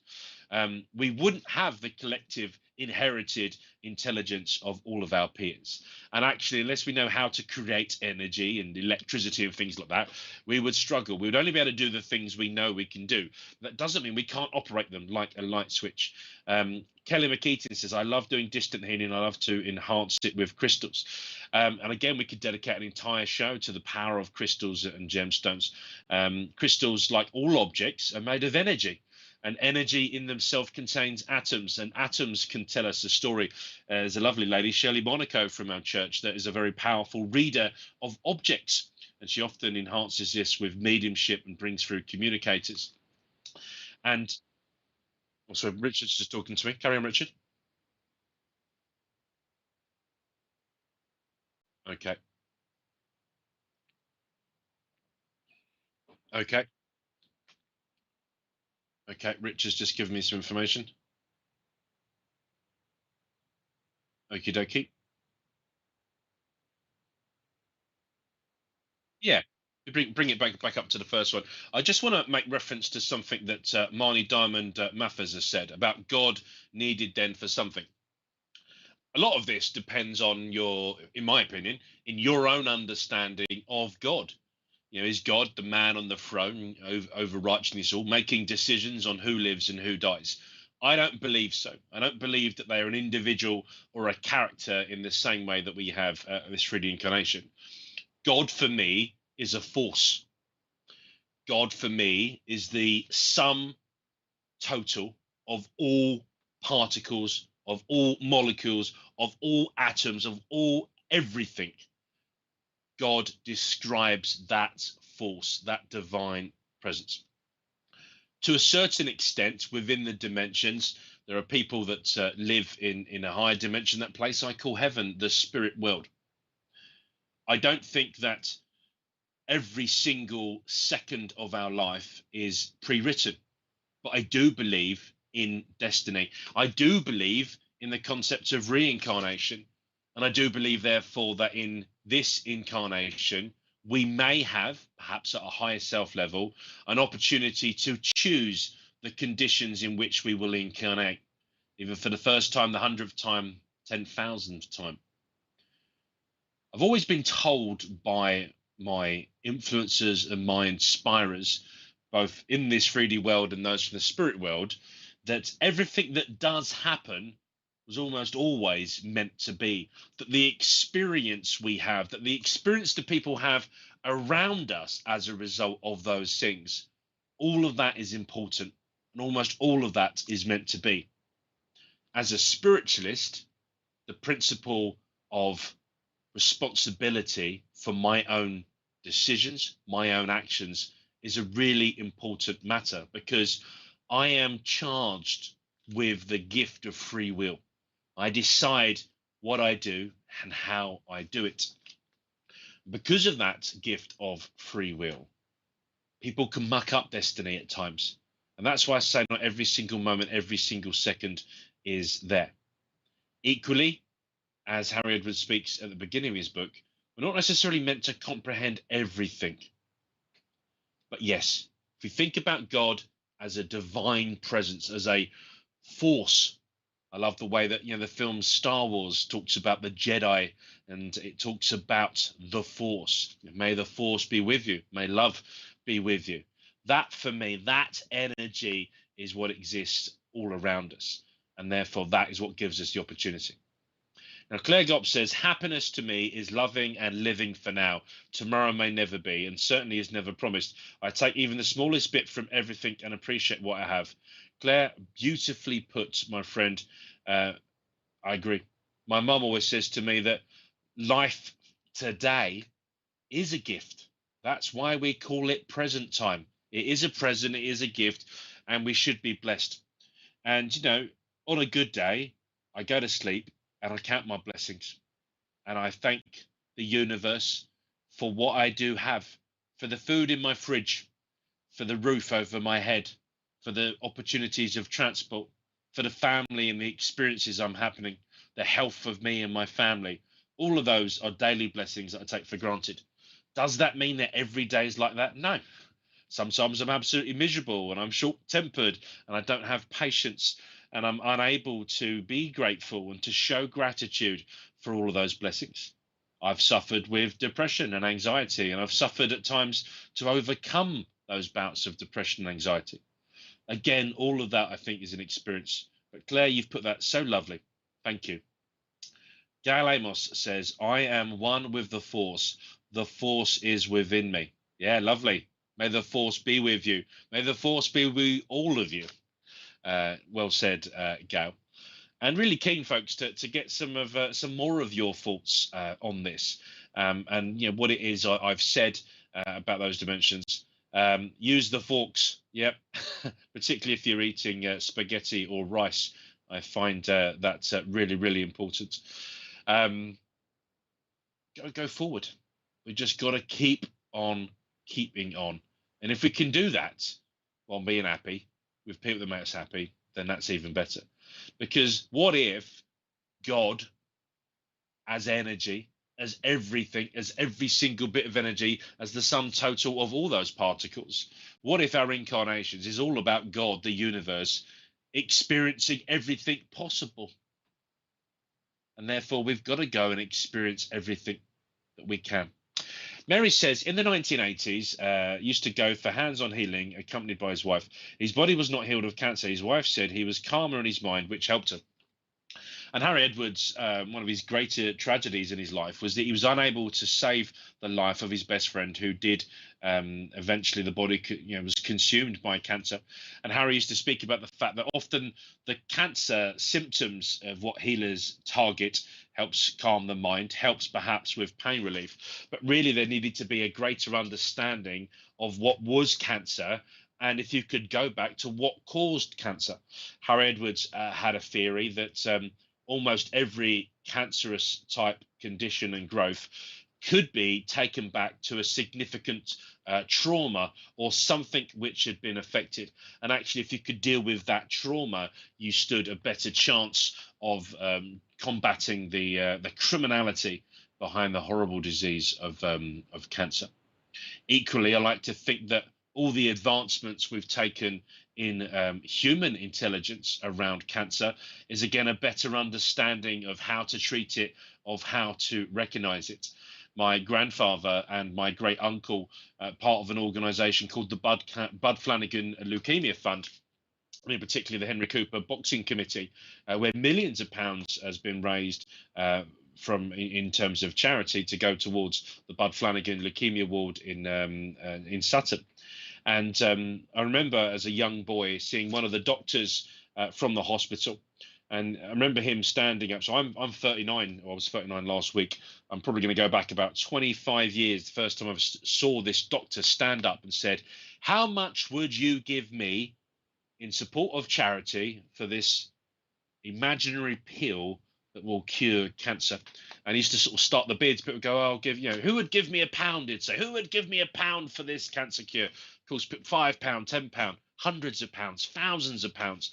we wouldn't have the collective inherited intelligence of all of our peers. And actually, unless we know how to create energy and electricity and things like that, we would struggle. We would only be able to do the things we know we can do. That doesn't mean we can't operate them like a light switch. Kelly McKeaton says, I love doing distant healing. I love to enhance it with crystals. And again, we could dedicate an entire show to the power of crystals and gemstones. Crystals, like all objects, are made of energy. And energy in themselves contains atoms, and atoms can tell us a story. There's a lovely lady, Shelley Monaco, from our church, that is a very powerful reader of objects. And she often enhances this with mediumship and brings through communicators. And also, Richard's just talking to me. Carry on, Richard. Okay. Okay. Okay. Richard's just given me some information. Okie dokie. Yeah. Bring it back up to the first one. I just want to make reference to something that Marnie Diamond Mathers has said about God needed then for something. A lot of this depends on in my opinion, in your own understanding of God. Is God the man on the throne over righteousness, all making decisions on who lives and who dies? I don't believe so. I don't believe that they are an individual or a character in the same way that we have this 3D incarnation. God for me is a force. God for me is the sum total of all particles, of all molecules, of all atoms, of all everything. God describes that force, that divine presence. To a certain extent, within the dimensions, there are people that live in a higher dimension, that place I call heaven, the spirit world. I don't think that every single second of our life is pre-written, but I do believe in destiny. I do believe in the concept of reincarnation. And I do believe, therefore, that in this incarnation, we may have, perhaps at a higher self level, an opportunity to choose the conditions in which we will incarnate, either for the first time, the 100th time, 10,000th time. I've always been told by my influencers and my inspirers, both in this 3D world and those from the spirit world, that everything that does happen was almost always meant to be. That the experience we have, that the experience that people have around us as a result of those things, all of that is important, and almost all of that is meant to be. As a spiritualist, the principle of responsibility for my own decisions, my own actions, is a really important matter, because I am charged with the gift of free will. I decide what I do and how I do it. Because of that gift of free will, people can muck up destiny at times. And that's why I say not every single moment, every single second is there. Equally, as Harry Edwards speaks at the beginning of his book, we're not necessarily meant to comprehend everything. But yes, if we think about God as a divine presence, as a force. I love the way that the film Star Wars talks about the Jedi, and it talks about the Force. May the Force be with you. May love be with you. That, for me, that energy is what exists all around us, and therefore that is what gives us the opportunity. Now, Claire Gopp says, happiness to me is loving and living for now. Tomorrow may never be, and certainly is never promised. I take even the smallest bit from everything and appreciate what I have. Claire, beautifully put, my friend. I agree. My mum always says to me that life today is a gift. That's why we call it present time. It is a present, it is a gift, and we should be blessed. And, on a good day, I go to sleep and I count my blessings and I thank the universe for what I do have, for the food in my fridge, for the roof over my head, for the opportunities of transport, for the family and the experiences I'm happening, the health of me and my family. All of those are daily blessings that I take for granted. Does that mean that every day is like that? No. Sometimes I'm absolutely miserable and I'm short-tempered and I don't have patience and I'm unable to be grateful and to show gratitude for all of those blessings. I've suffered with depression and anxiety, and I've suffered at times to overcome those bouts of depression and anxiety. Again, all of that I think is an experience. But Claire, you've put that so lovely. Thank you. Gail Amos says, I am one with the Force. The Force is within me. Yeah, lovely. May the Force be with you. May the Force be with all of you. Well said, Gail. And really keen, folks, to get some more of your thoughts on this, and what it is I've said about those dimensions. Use the forks, yep, particularly if you're eating spaghetti or rice. I find that's really, really important. Go forward. We just got to keep on keeping on, and if we can do that while being happy with people that make us happy, then that's even better. Because what if God, as energy, as everything, as every single bit of energy, as the sum total of all those particles, what if our incarnations is all about God, the universe, experiencing everything possible? And therefore, we've got to go and experience everything that we can. Mary says, in the 1980s, used to go for hands-on healing accompanied by his wife. His body was not healed of cancer. His wife said he was calmer in his mind, which helped her. And Harry Edwards, one of his greater tragedies in his life was that he was unable to save the life of his best friend, who did eventually, the body was consumed by cancer. And Harry used to speak about the fact that often the cancer symptoms of what healers target helps calm the mind, helps perhaps with pain relief. But really, there needed to be a greater understanding of what was cancer, and if you could go back to what caused cancer. Harry Edwards had a theory that almost every cancerous type condition and growth could be taken back to a significant trauma or something which had been affected. And actually, if you could deal with that trauma, you stood a better chance of combating the criminality behind the horrible disease of cancer. Equally, I like to think that all the advancements we've taken in human intelligence around cancer is, again, a better understanding of how to treat it, of how to recognize it. My grandfather and my great uncle, part of an organization called the Bud Flanagan Leukemia Fund, particularly the Henry Cooper Boxing Committee, where millions of pounds has been raised in terms of charity to go towards the Bud Flanagan Leukemia Ward in Sutton. And I remember as a young boy seeing one of the doctors from the hospital, and I remember him standing up. So I'm 39, or I was 39 last week. I'm probably going to go back about 25 years. The first time I saw this doctor stand up and said, "How much would you give me in support of charity for this imaginary pill that will cure cancer?" And he used to sort of start the bids. People would go, "I'll give, who would give me a pound?" He'd say, "Who would give me a pound for this cancer cure?" Of course, £5, £10, hundreds of pounds, thousands of pounds.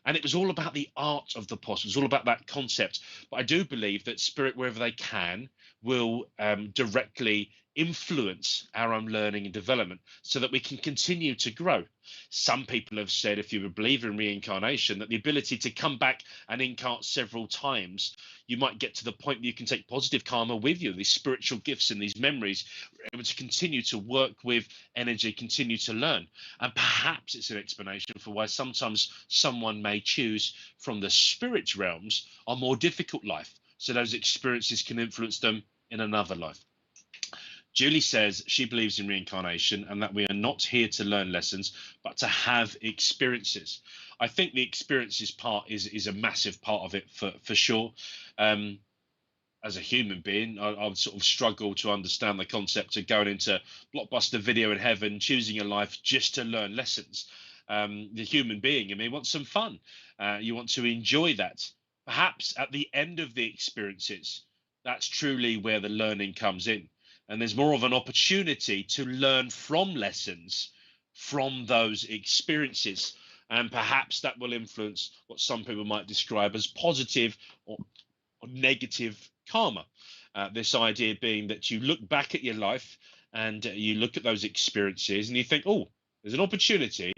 And it was all about the art of the possible. It was all about that concept. But I do believe that spirit, wherever they can, will directly influence our own learning and development so that we can continue to grow. Some people have said, if you're a believer in reincarnation, that the ability to come back and incarnate several times, you might get to the point that you can take positive karma with you, these spiritual gifts and these memories, able to continue to work with energy, continue to learn. And perhaps it's an explanation for why sometimes someone may choose from the spirit realms a more difficult life, so those experiences can influence them in another life. Julie says she believes in reincarnation and that we are not here to learn lessons, but to have experiences. I think the experiences part is a massive part of it for sure. As a human being, I would sort of struggle to understand the concept of going into Blockbuster Video in heaven, choosing a life just to learn lessons. The human being in me wants some fun. You want to enjoy that. Perhaps at the end of the experiences, that's truly where the learning comes in. And there's more of an opportunity to learn from lessons from those experiences. And perhaps that will influence what some people might describe as positive or negative karma. This idea being that you look back at your life and you look at those experiences and you think, oh, there's an opportunity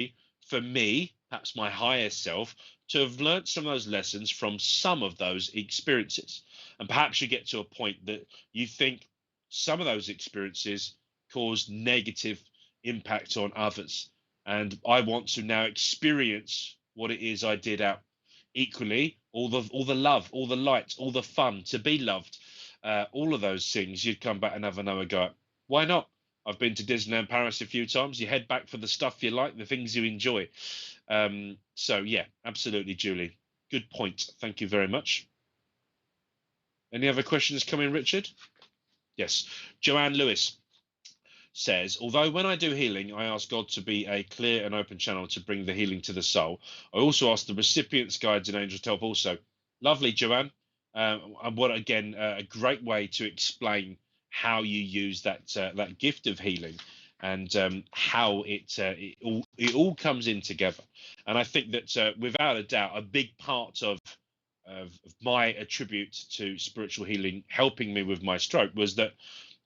for me, perhaps my higher self, to have learned some of those lessons from some of those experiences. And perhaps you get to a point that you think some of those experiences caused negative impact on others. And I want to now experience what it is I did out. Equally, all the love, all the light, all the fun, to be loved, all of those things, you'd come back and have another go at. Why not? I've been to Disneyland Paris a few times. You head back for the stuff you like, the things you enjoy. So yeah, absolutely, Julie. Good point. Thank you very much. Any other questions coming, Richard? Yes. Joanne Lewis says, although when I do healing, I ask God to be a clear and open channel to bring the healing to the soul, I also ask the recipients, guides, and angels to help also. Lovely, Joanne. And what, again, a great way to explain how you use that gift of healing and how it all comes in together. And I think that without a doubt, a big part of my attribute to spiritual healing helping me with my stroke was that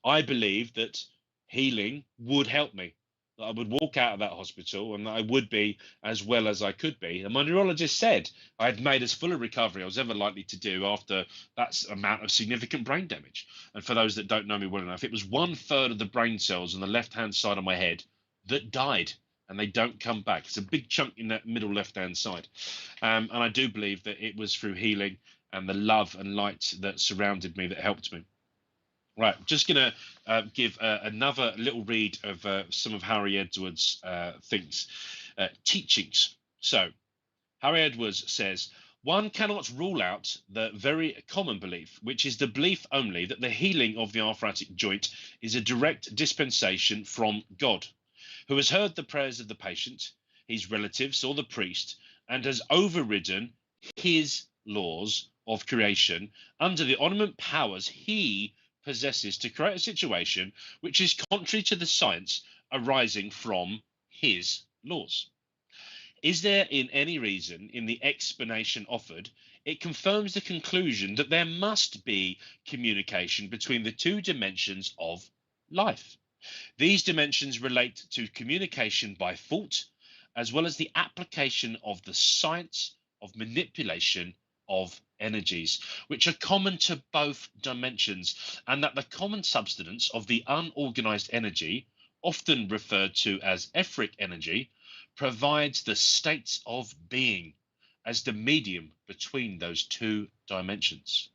I believed that healing would help me. That I would walk out of that hospital and that I would be as well as I could be. And my neurologist said I had made as full a recovery I was ever likely to do after that amount of significant brain damage. And for those that don't know me well enough, it was 1/3 of the brain cells on the left-hand side of my head that died, and they don't come back. It's a big chunk in that middle left-hand side. And I do believe that it was through healing and the love and light that surrounded me that helped me. Right, just going to give another little read of some of Harry Edwards' teachings. So, Harry Edwards says, one cannot rule out the very common belief, which is the belief only that the healing of the arthritic joint is a direct dispensation from God, who has heard the prayers of the patient, his relatives, or the priest, and has overridden his laws of creation under the ornament powers he possesses to create a situation which is contrary to the science arising from his laws. Is there in any reason in the explanation offered, it confirms the conclusion that there must be communication between the two dimensions of life. These dimensions relate to communication by thought, as well as the application of the science of manipulation of energies, which are common to both dimensions, and that the common substance of the unorganized energy, often referred to as etheric energy, provides the states of being as the medium between those two dimensions.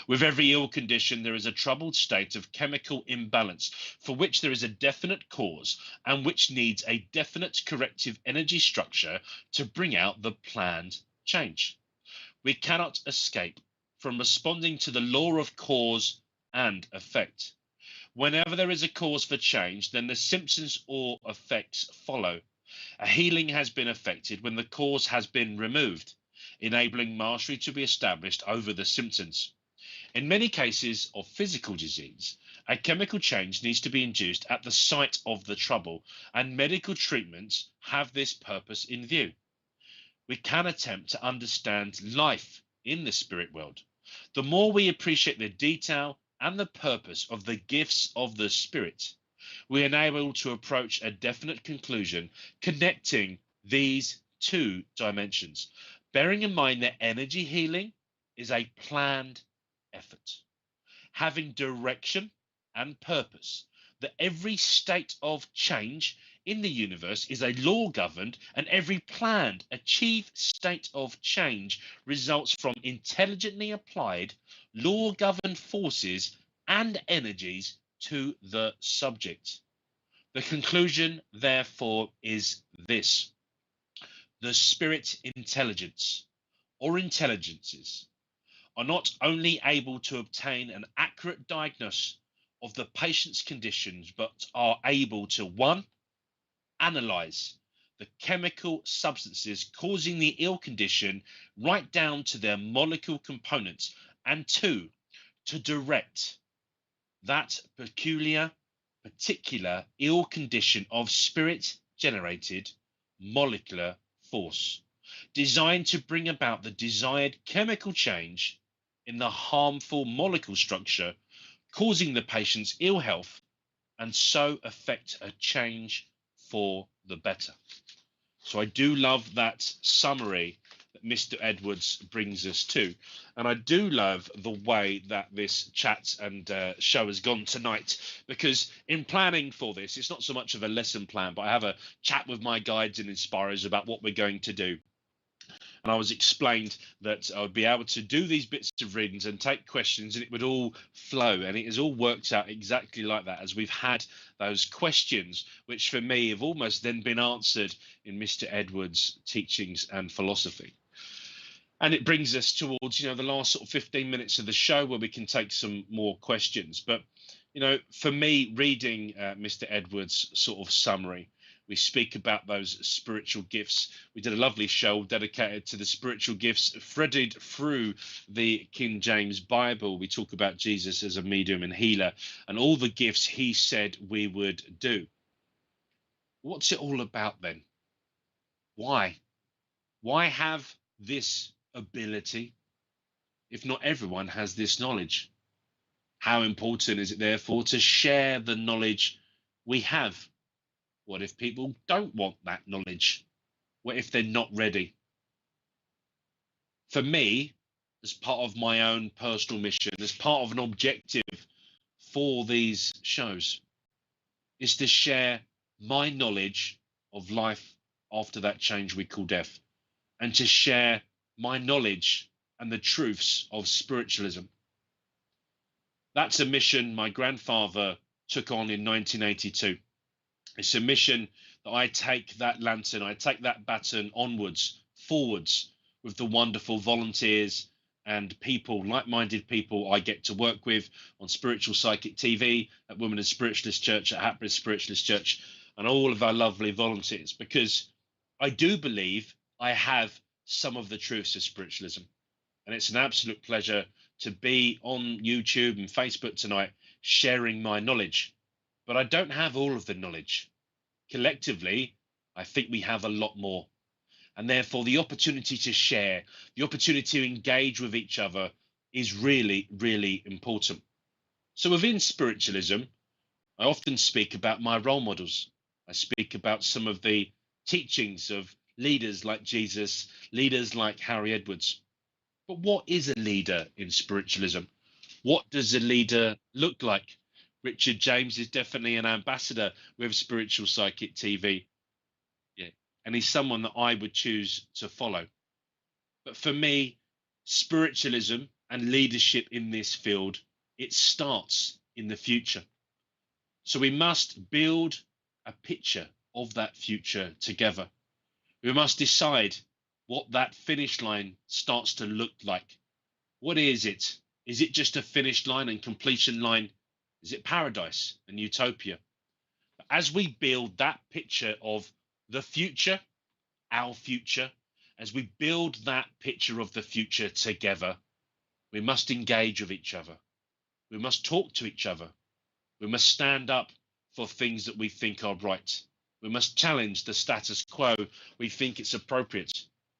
With every ill condition, there is a troubled state of chemical imbalance for which there is a definite cause and which needs a definite corrective energy structure to bring out the planned change. We cannot escape from responding to the law of cause and effect. Whenever there is a cause for change, then the symptoms or effects follow. A healing has been effected when the cause has been removed, enabling mastery to be established over the symptoms. In many cases of physical disease, a chemical change needs to be induced at the site of the trouble, and medical treatments have this purpose in view. We can attempt to understand life in the spirit world. The more we appreciate the detail and the purpose of the gifts of the Spirit, we are able to approach a definite conclusion connecting these two dimensions, bearing in mind that energy healing is a planned effort, having direction and purpose, that every state of change in the universe is a law governed, and every planned, achieved state of change results from intelligently applied, law governed forces and energies to the subject. The conclusion, therefore, is this: the spirit intelligence or intelligences are not only able to obtain an accurate diagnosis of the patient's conditions, but are able to, one, analyze the chemical substances causing the ill condition right down to their molecule components, and two, to direct that particular ill condition of spirit generated molecular force designed to bring about the desired chemical change in the harmful molecule structure causing the patient's ill health, and so affect a change for the better. So I do love that summary that Mr. Edwards brings us to. And I do love the way that this chat and show has gone tonight, because in planning for this, it's not so much of a lesson plan, but I have a chat with my guides and inspirers about what we're going to do. And I was explained that I would be able to do these bits of readings and take questions, and it would all flow. And it has all worked out exactly like that, as we've had those questions, which for me have almost then been answered in Mr. Edwards' teachings and philosophy. And it brings us towards, the last sort of 15 minutes of the show where we can take some more questions. But, for me, reading Mr. Edwards' sort of summary, we speak about those spiritual gifts. We did a lovely show dedicated to the spiritual gifts threaded through the King James Bible. We talk about Jesus as a medium and healer and all the gifts he said we would do. What's it all about then? Why? Why have this ability if not everyone has this knowledge? How important is it, therefore, to share the knowledge we have? What if people don't want that knowledge? What if they're not ready? For me, as part of my own personal mission, as part of an objective for these shows, is to share my knowledge of life after that change we call death, and to share my knowledge and the truths of spiritualism. That's a mission my grandfather took on in 1982. It's a mission that I take that lantern, I take that baton onwards, forwards, with the wonderful volunteers and people, like-minded people I get to work with on Spiritual Psychic TV, at Women in Spiritualist Church, at Hatbridge Spiritualist Church, and all of our lovely volunteers, because I do believe I have some of the truths of spiritualism. And it's an absolute pleasure to be on YouTube and Facebook tonight sharing my knowledge. But I don't have all of the knowledge. Collectively, I think we have a lot more. And therefore, the opportunity to share, the opportunity to engage with each other is really, really important. So within spiritualism, I often speak about my role models. I speak about some of the teachings of leaders like Jesus, leaders like Harry Edwards. But what is a leader in spiritualism? What does a leader look like? Richard James is definitely an ambassador with Spiritual Psychic TV. Yeah. And he's someone that I would choose to follow. But for me, spiritualism and leadership in this field, it starts in the future. So we must build a picture of that future together. We must decide what that finish line starts to look like. What is it? Is it just a finish line and completion line? Is it paradise and utopia? As we build that picture of the future, our future, as we build that picture of the future together, we must engage with each other. We must talk to each other. We must stand up for things that we think are right. We must challenge the status quo we think it's appropriate.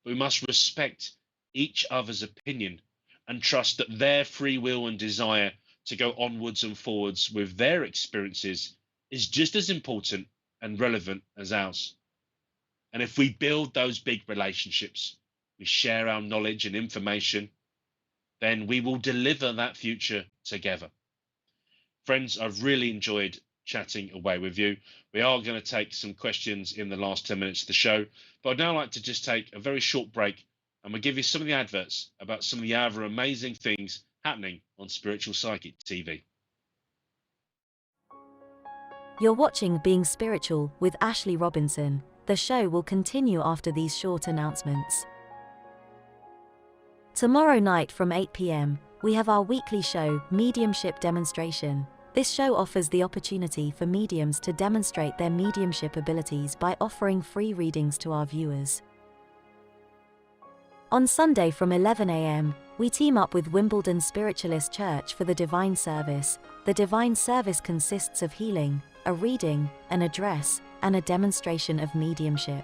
We must respect each other's opinion and trust that their free will and desire to go onwards and forwards with their experiences is just as important and relevant as ours. And if we build those big relationships, we share our knowledge and information, then we will deliver that future together. Friends, I've really enjoyed chatting away with you. We are going to take some questions in the last 10 minutes of the show, but I'd now like to just take a very short break and we'll give you some of the adverts about some of the other amazing things happening on Spiritual Psychic TV. You're watching Being Spiritual with Ashley Robinson. The show will continue after these short announcements. Tomorrow night from 8 p.m, we have our weekly show, Mediumship Demonstration. This show offers the opportunity for mediums to demonstrate their mediumship abilities by offering free readings to our viewers. On Sunday from 11 a.m, we team up with Wimbledon Spiritualist Church for the Divine Service. The Divine Service consists of healing, a reading, an address, and a demonstration of mediumship.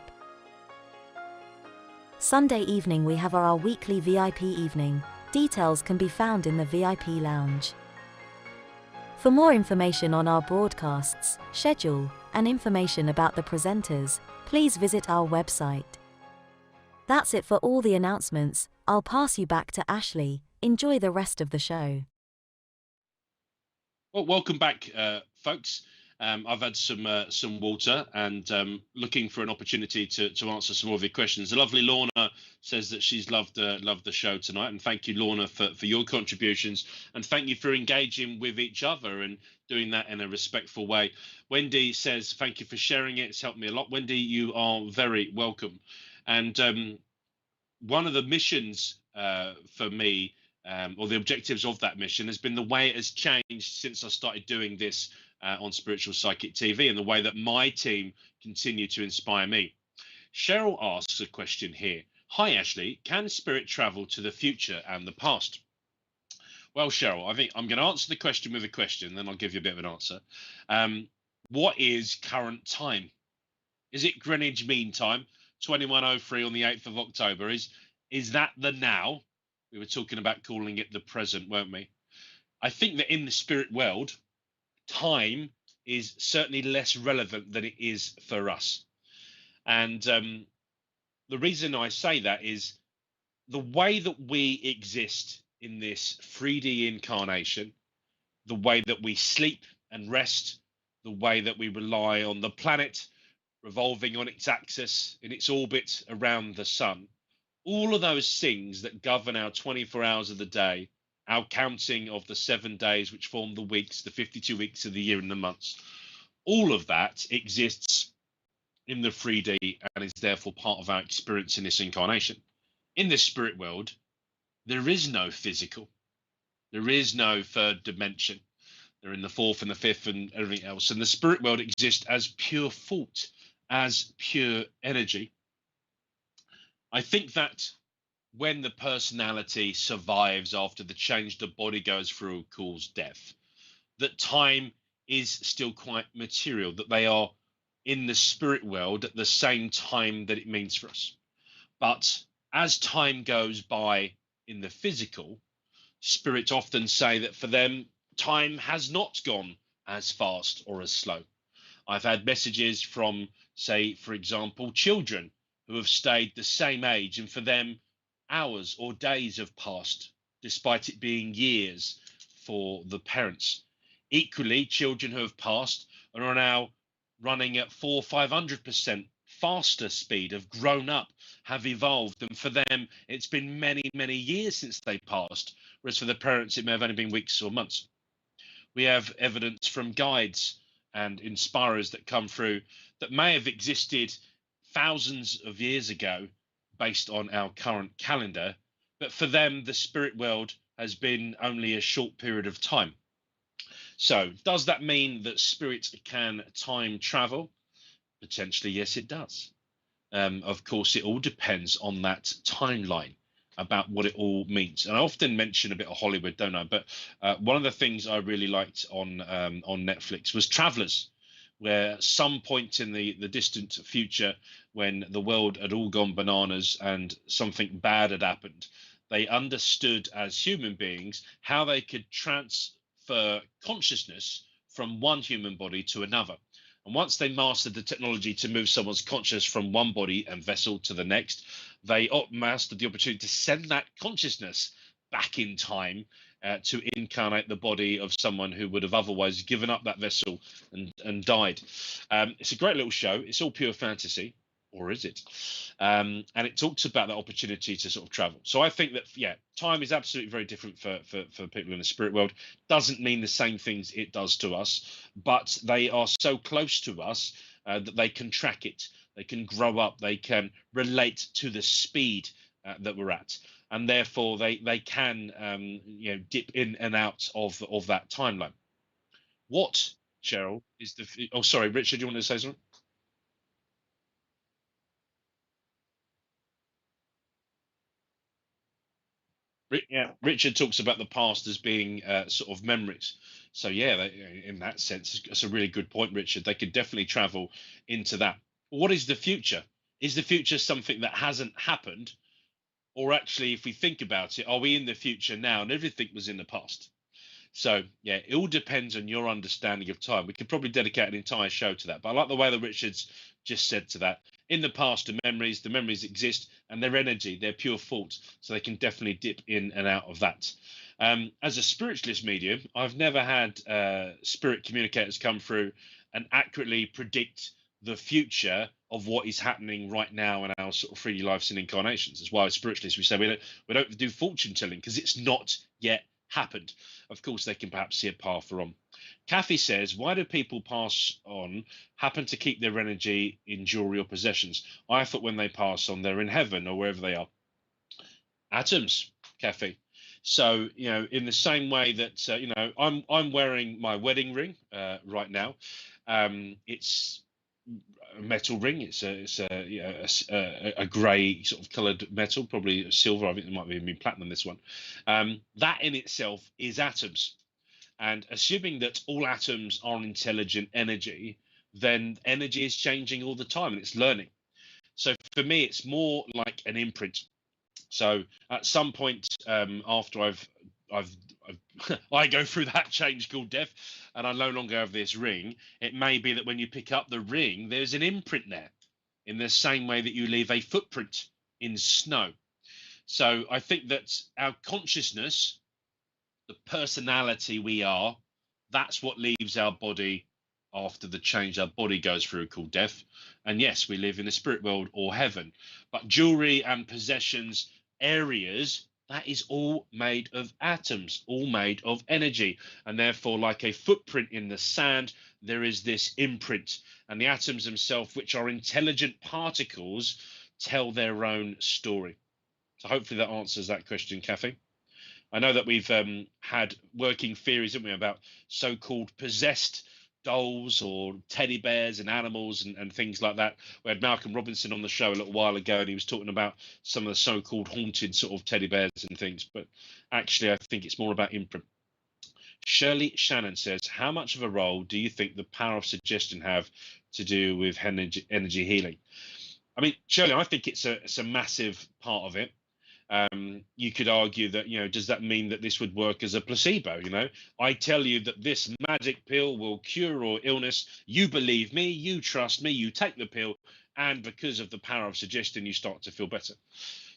Sunday evening we have our weekly VIP evening. Details can be found in the VIP lounge. For more information on our broadcasts, schedule, and information about the presenters, please visit our website. That's it for all the announcements. I'll pass you back to Ashley. Enjoy the rest of the show. Well, welcome back, folks. I've had some water and looking for an opportunity to answer some more of your questions. The lovely Lorna says that she's loved the show tonight, and thank you, Lorna, for your contributions, and thank you for engaging with each other and doing that in a respectful way. Wendy says thank you for sharing it. It's helped me a lot. Wendy, you are very welcome. And one of the missions for me, or the objectives of that mission, has been the way it has changed since I started doing this on Spiritual Psychic TV, and the way that my team continue to inspire me. Cheryl asks a question here. Hi, Ashley. Can spirit travel to the future and the past? Well, Cheryl, I think I'm going to answer the question with a question, then I'll give you a bit of an answer. What is current time? Is it Greenwich Mean Time, 21:03 on the 8th of October? Is that the now? We were talking about calling it the present, weren't we? I think that in the spirit world, time is certainly less relevant than it is for us. And the reason I say that is the way that we exist in this 3D incarnation, the way that we sleep and rest, the way that we rely on the planet revolving on its axis in its orbit around the sun, all of those things that govern our 24 hours of the day, our counting of the 7 days which form the weeks, the 52 weeks of the year and the months, all of that exists in the 3D and is therefore part of our experience in this incarnation. In this spirit world, there is no physical, there is no third dimension. They're in the fourth and the fifth and everything else. And the spirit world exists as pure thought, as pure energy. I think that when the personality survives after the change the body goes through calls death, that time is still quite material, that they are in the spirit world at the same time that it means for us. But as time goes by in the physical, spirits often say that for them, time has not gone as fast or as slow. I've had messages from, say, for example, children who have stayed the same age, and for them, hours or days have passed, despite it being years for the parents. Equally, children who have passed and are now running at 400-500% faster speed, have grown up, have evolved, and for them, it's been many, many years since they passed, whereas for the parents, it may have only been weeks or months. We have evidence from guides and inspirers that come through that may have existed thousands of years ago based on our current calendar, but for them, the spirit world has been only a short period of time. So does that mean that spirit can time travel? Potentially, yes, it does. Of course, it all depends on that timeline about what it all means. And I often mention a bit of Hollywood, don't I? But one of the things I really liked on Netflix was Travelers, where at some point in the distant future, when the world had all gone bananas and something bad had happened, they understood as human beings how they could transfer transfer consciousness from one human body to another. And once they mastered the technology to move someone's conscious from one body and vessel to the next, they mastered the opportunity to send that consciousness back in time to incarnate the body of someone who would have otherwise given up that vessel and died. It's a great little show. It's all pure fantasy, or is it? And it talks about that opportunity to sort of travel. So I think that, yeah, time is absolutely very different for people in the spirit world. Doesn't mean the same things it does to us, but they are so close to us that they can track it. They can grow up. They can relate to the speed that we're at. And therefore, they can dip in and out of that timeline. What, Cheryl, is the... Oh, sorry, Richard, do you want to say something? Yeah, Richard talks about the past as being sort of memories. So yeah, in that sense, that's a really good point, Richard. They could definitely travel into that. What is the future? Is the future something that hasn't happened? Or actually, if we think about it, are we in the future now and everything was in the past? So yeah, it all depends on your understanding of time. We could probably dedicate an entire show to that. But I like the way that Richard's just said to that. In the past, the memories exist, and their energy, they're pure thought. So they can definitely dip in and out of that. As a spiritualist medium, I've never had spirit communicators come through and accurately predict the future of what is happening right now in our sort of 3D lives and incarnations. That's why as spiritualists we say we don't do fortune telling, because it's not yet happened. Of course, they can perhaps see a path on. Kathy says, why do people pass on happen to keep their energy in jewelry or possessions? I thought when they pass on, they're in heaven or wherever they are. Atoms, Kathy. So, in the same way that, I'm wearing my wedding ring right now. It's a metal ring. It's a grey sort of coloured metal, probably silver. I think there might be even platinum this one. That in itself is atoms. And assuming that all atoms are intelligent energy, then energy is changing all the time and it's learning. So for me, it's more like an imprint. So at some point after I go through that change called death, and I no longer have this ring, it may be that when you pick up the ring, there's an imprint there, in the same way that you leave a footprint in snow. So I think that our consciousness, the personality we are, that's what leaves our body after the change our body goes through called death. And yes, we live in the spirit world or heaven. But jewelry and possessions, areas, that is all made of atoms, all made of energy. And therefore, like a footprint in the sand, there is this imprint. And the atoms themselves, which are intelligent particles, tell their own story. So hopefully that answers that question, Kathy. I know that we've had working theories, haven't we, about so-called possessed dolls or teddy bears and animals and things like that. We had Malcolm Robinson on the show a little while ago, and he was talking about some of the so-called haunted sort of teddy bears and things. But actually, I think it's more about imprint. Shirley Shannon says, how much of a role do you think the power of suggestion have to do with energy healing? I mean, Shirley, I think it's a massive part of it. You could argue that, does that mean that this would work as a placebo? I tell you that this magic pill will cure all illness. You believe me, you trust me, you take the pill, and because of the power of suggestion, you start to feel better.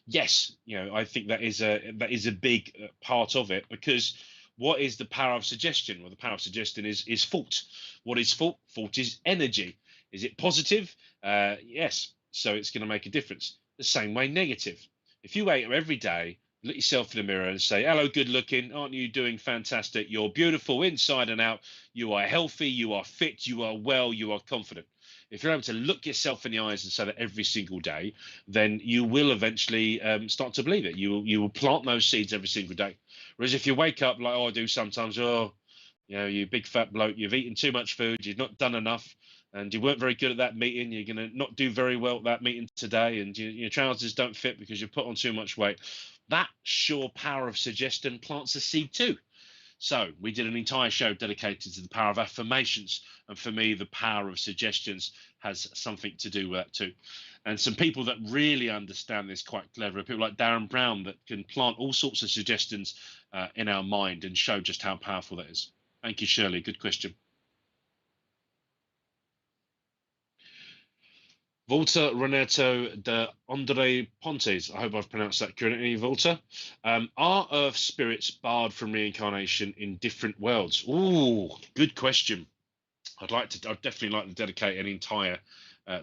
Yes, I think that is a big part of it, because what is the power of suggestion? Well, the power of suggestion is thought. What is thought? Thought is energy. Is it positive? Yes. So it's going to make a difference. The same way negative. If you wake up every day, look yourself in the mirror and say, hello, good looking, aren't you doing fantastic? You're beautiful inside and out. You are healthy, you are fit, you are well, you are confident. If you're able to look yourself in the eyes and say that every single day, then you will eventually start to believe it. You will plant those seeds every single day. Whereas if you wake up like, I do sometimes, you big fat bloke, you've eaten too much food, you've not done enough, and you weren't very good at that meeting, you're going to not do very well at that meeting today, and your trousers don't fit because you've put on too much weight. That sure power of suggestion plants a seed too. So we did an entire show dedicated to the power of affirmations. And for me, the power of suggestions has something to do with that too. And some people that really understand this quite clever are people like Darren Brown, that can plant all sorts of suggestions in our mind and show just how powerful that is. Thank you, Shirley. Good question. Volta Renato de Andre Pontes, I hope I've pronounced that correctly, Volta. Are Earth spirits barred from reincarnation in different worlds? Ooh, good question. I'd definitely like to dedicate an entire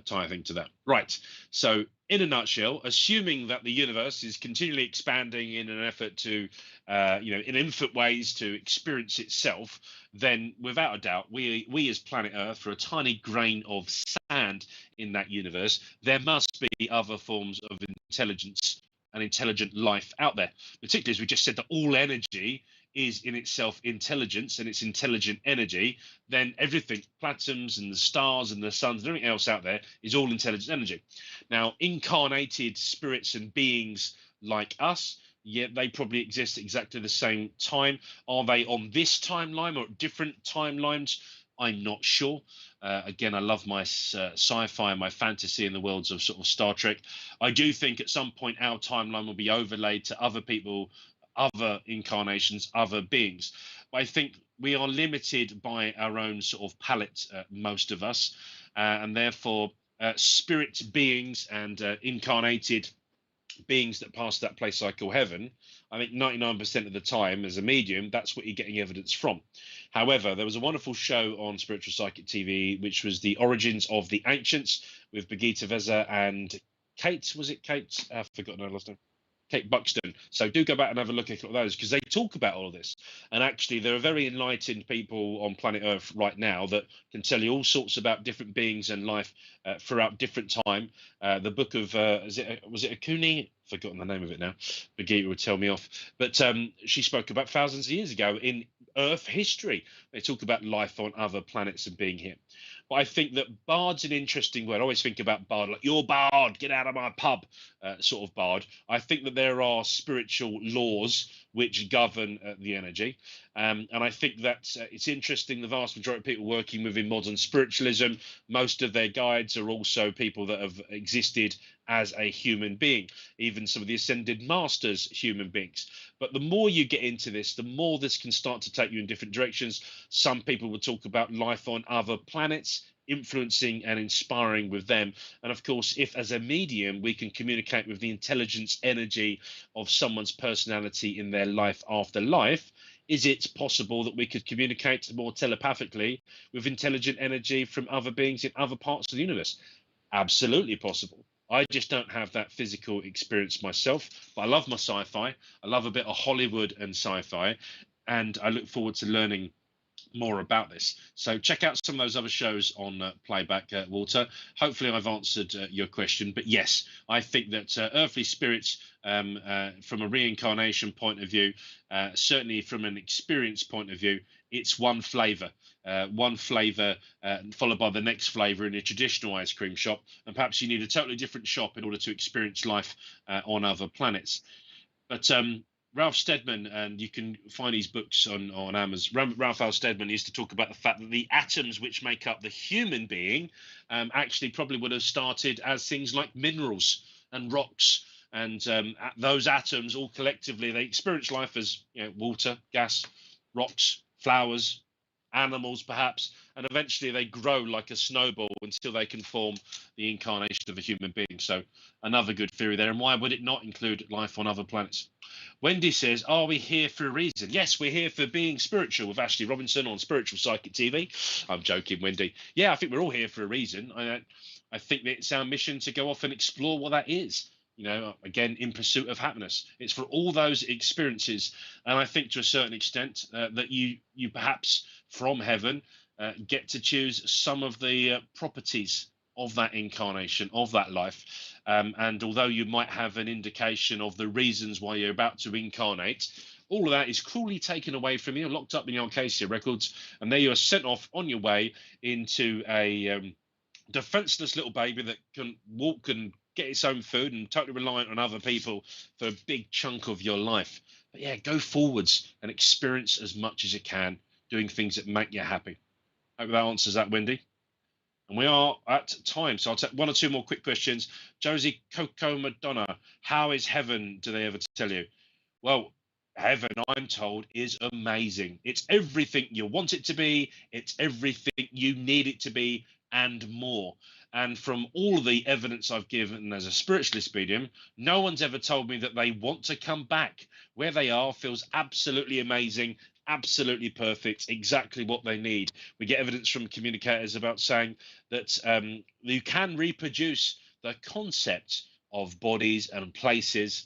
thing to that. Right. So, in a nutshell, assuming that the universe is continually expanding in an effort to, in infinite ways to experience itself, then without a doubt, we as planet Earth are a tiny grain of sand in that universe. There must be other forms of intelligence and intelligent life out there. Particularly as we just said that all energy is in itself intelligence and it's intelligent energy, then everything, planets and the stars and the suns and everything else out there is all intelligent energy. Now, incarnated spirits and beings like us, yeah, they probably exist at exactly the same time. Are they on this timeline or different timelines? I'm not sure. Again, I love my sci-fi and my fantasy in the worlds of sort of Star Trek. I do think at some point our timeline will be overlaid to other people, other incarnations, other beings. But I think we are limited by our own sort of palette, most of us, and therefore spirit beings and incarnated beings that pass that place I call heaven, I think 99% of the time as a medium, that's what you're getting evidence from. However, there was a wonderful show on Spiritual Psychic TV, which was the Origins of the Ancients with Birgitta Veza and Kate. Was it Kate? I've forgotten her last name. Kate Buxton. So do go back and have a look at those, because they talk about all of this. And actually, there are very enlightened people on planet Earth right now that can tell you all sorts about different beings and life throughout different time. The book of, was it Akuni? Forgotten the name of it now. Birgitta would tell me off. But she spoke about thousands of years ago in Earth history. They talk about life on other planets and being here. But I think that bard's an interesting word. I always think about bard, like, you're bard, get out of my pub, sort of bard. I think that there are spiritual laws which govern the energy. And I think that it's interesting, the vast majority of people working within modern spiritualism, most of their guides are also people that have existed as a human being, even some of the ascended masters, human beings. But the more you get into this, the more this can start to take you in different directions. Some people will talk about life on other planets, influencing and inspiring with them. And of course, if as a medium we can communicate with the intelligence energy of someone's personality in their life after life, is it possible that we could communicate more telepathically with intelligent energy from other beings in other parts of the universe? Absolutely possible. I just don't have that physical experience myself, but I love my sci-fi. I love a bit of Hollywood and sci-fi, and I look forward to learning more about this. So check out some of those other shows on playback, Walter. Hopefully I've answered your question, but yes, I think that earthly spirits, from a reincarnation point of view, certainly from an experience point of view, it's one flavor followed by the next flavor in a traditional ice cream shop, and perhaps you need a totally different shop in order to experience life on other planets. But Ralph Steadman, and you can find his books on Amazon. Ralph L. Steadman used to talk about the fact that the atoms which make up the human being actually probably would have started as things like minerals and rocks. And those atoms all collectively, they experience life as, you know, water, gas, rocks, flowers, animals perhaps, and eventually they grow like a snowball until they can form the incarnation of a human being. So another good theory there. And why would it not include life on other planets? Wendy says, are we here for a reason? Yes, we're here for being spiritual with Ashley Robinson on Spiritual Psychic TV. I'm joking, Wendy. Yeah, I think we're all here for a reason. I think that it's our mission to go off and explore what that is. You know, again, in pursuit of happiness. It's for all those experiences. And I think to a certain extent that you perhaps from heaven get to choose some of the properties of that incarnation, of that life. And although you might have an indication of the reasons why you're about to incarnate, all of that is cruelly taken away from you, locked up in your Acacia records, and there you are sent off on your way into a defenseless little baby that can walk and get its own food and totally reliant on other people for a big chunk of your life. But yeah, go forwards and experience as much as you can, doing things that make you happy. Hope that answers that, Wendy. And we are at time, so I'll take one or two more quick questions. Josie Coco Madonna, how is heaven, do they ever tell you? Well, heaven, I'm told, is amazing. It's everything you want it to be, it's everything you need it to be, and more. And from all of the evidence I've given as a spiritualist medium, no one's ever told me that they want to come back. Where they are feels absolutely amazing, absolutely perfect, exactly what they need. We get evidence from communicators about saying that you can reproduce the concept of bodies and places.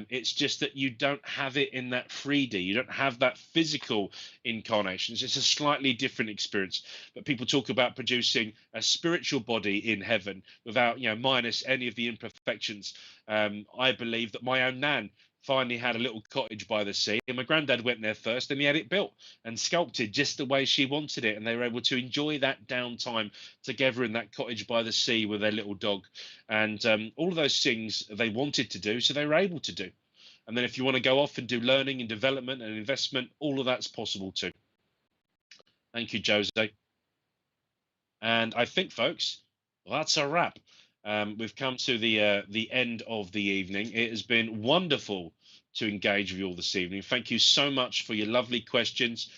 It's just that you don't have it in that 3D. You don't have that physical incarnations. It's a slightly different experience. But people talk about producing a spiritual body in heaven without, minus any of the imperfections. I believe that my own nan finally had a little cottage by the sea, and my granddad went there first, and he had it built and sculpted just the way she wanted it, and they were able to enjoy that downtime together in that cottage by the sea with their little dog, and all of those things they wanted to do, so they were able to do. And then if you want to go off and do learning and development and investment, all of that's possible too. Thank you, Jose. And I think, folks, that's a wrap. We've come to the end of the evening. It has been wonderful to engage with you all this evening. Thank you so much for your lovely questions,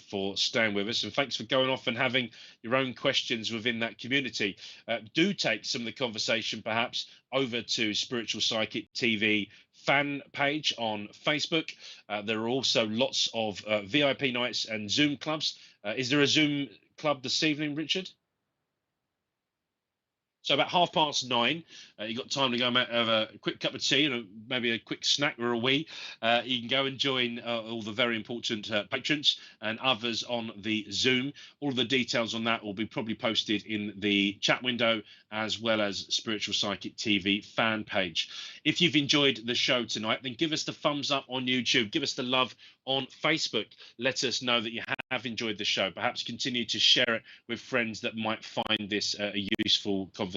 for staying with us, and thanks for going off and having your own questions within that community. Do take some of the conversation perhaps over to Spiritual Psychic TV fan page on Facebook. There are also lots of VIP nights and Zoom clubs. Is there a Zoom club this evening, Richard? So about 9:30, you've got time to go and have a quick cup of tea and maybe a quick snack or a wee. You can go and join all the very important patrons and others on the Zoom. All of the details on that will be probably posted in the chat window, as well as Spiritual Psychic TV fan page. If you've enjoyed the show tonight, then give us the thumbs up on YouTube. Give us the love on Facebook. Let us know that you have enjoyed the show. Perhaps continue to share it with friends that might find this a useful conversation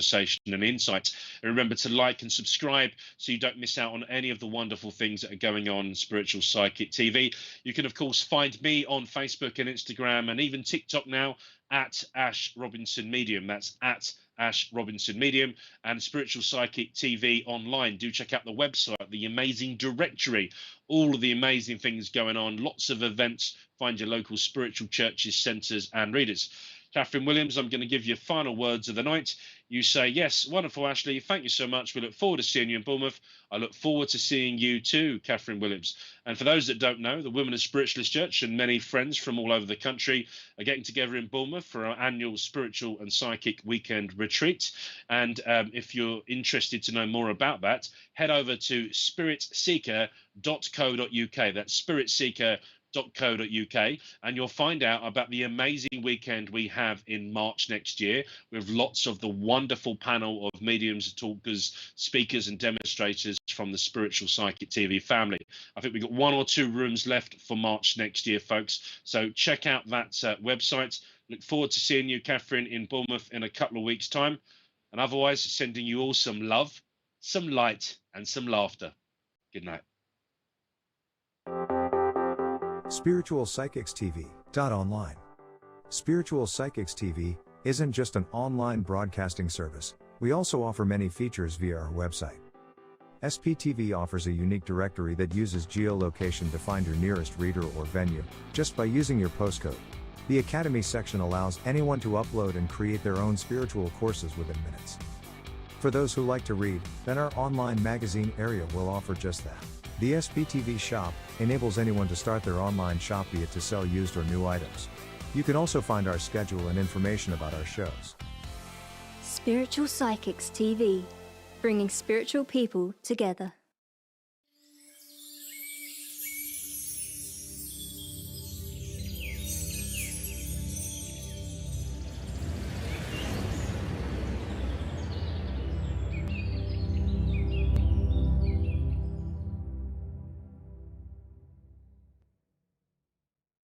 and insight. And remember to like and subscribe so you don't miss out on any of the wonderful things that are going on in Spiritual Psychic TV. You can, of course, find me on Facebook and Instagram and even TikTok now at Ash Robinson Medium. That's at Ash Robinson Medium. And Spiritual Psychic TV online. Do check out the website, the amazing directory, all of the amazing things going on, lots of events. Find your local spiritual churches, centres and readers. Catherine Williams, I'm going to give you final words of the night. You say, yes, wonderful, Ashley. Thank you so much. We look forward to seeing you in Bournemouth. I look forward to seeing you too, Catherine Williams. And for those that don't know, the Women of Spiritualist Church and many friends from all over the country are getting together in Bournemouth for our annual Spiritual and Psychic Weekend Retreat. And if you're interested to know more about that, head over to spiritseeker.co.uk. That's spiritseeker.co.uk, and you'll find out about the amazing weekend we have in March next year with lots of the wonderful panel of mediums, talkers, speakers and demonstrators from the Spiritual Psychic TV family. I think we've got 1 or 2 rooms left for March next year, folks. So check out that website. Look forward to seeing you, Catherine, in Bournemouth in a couple of weeks' time. And otherwise, sending you all some love, some light and some laughter. Good night. Spiritual Psychics TV. Online. Spiritual Psychics TV isn't just an online broadcasting service. We also offer many features via our website. SPTV offers a unique directory that uses geolocation to find your nearest reader or venue, just by using your postcode. The Academy section allows anyone to upload and create their own spiritual courses within minutes. For those who like to read, then our online magazine area will offer just that. The SPTV shop enables anyone to start their online shop, be it to sell used or new items. You can also find our schedule and information about our shows. Spiritual Psychics TV, bringing spiritual people together.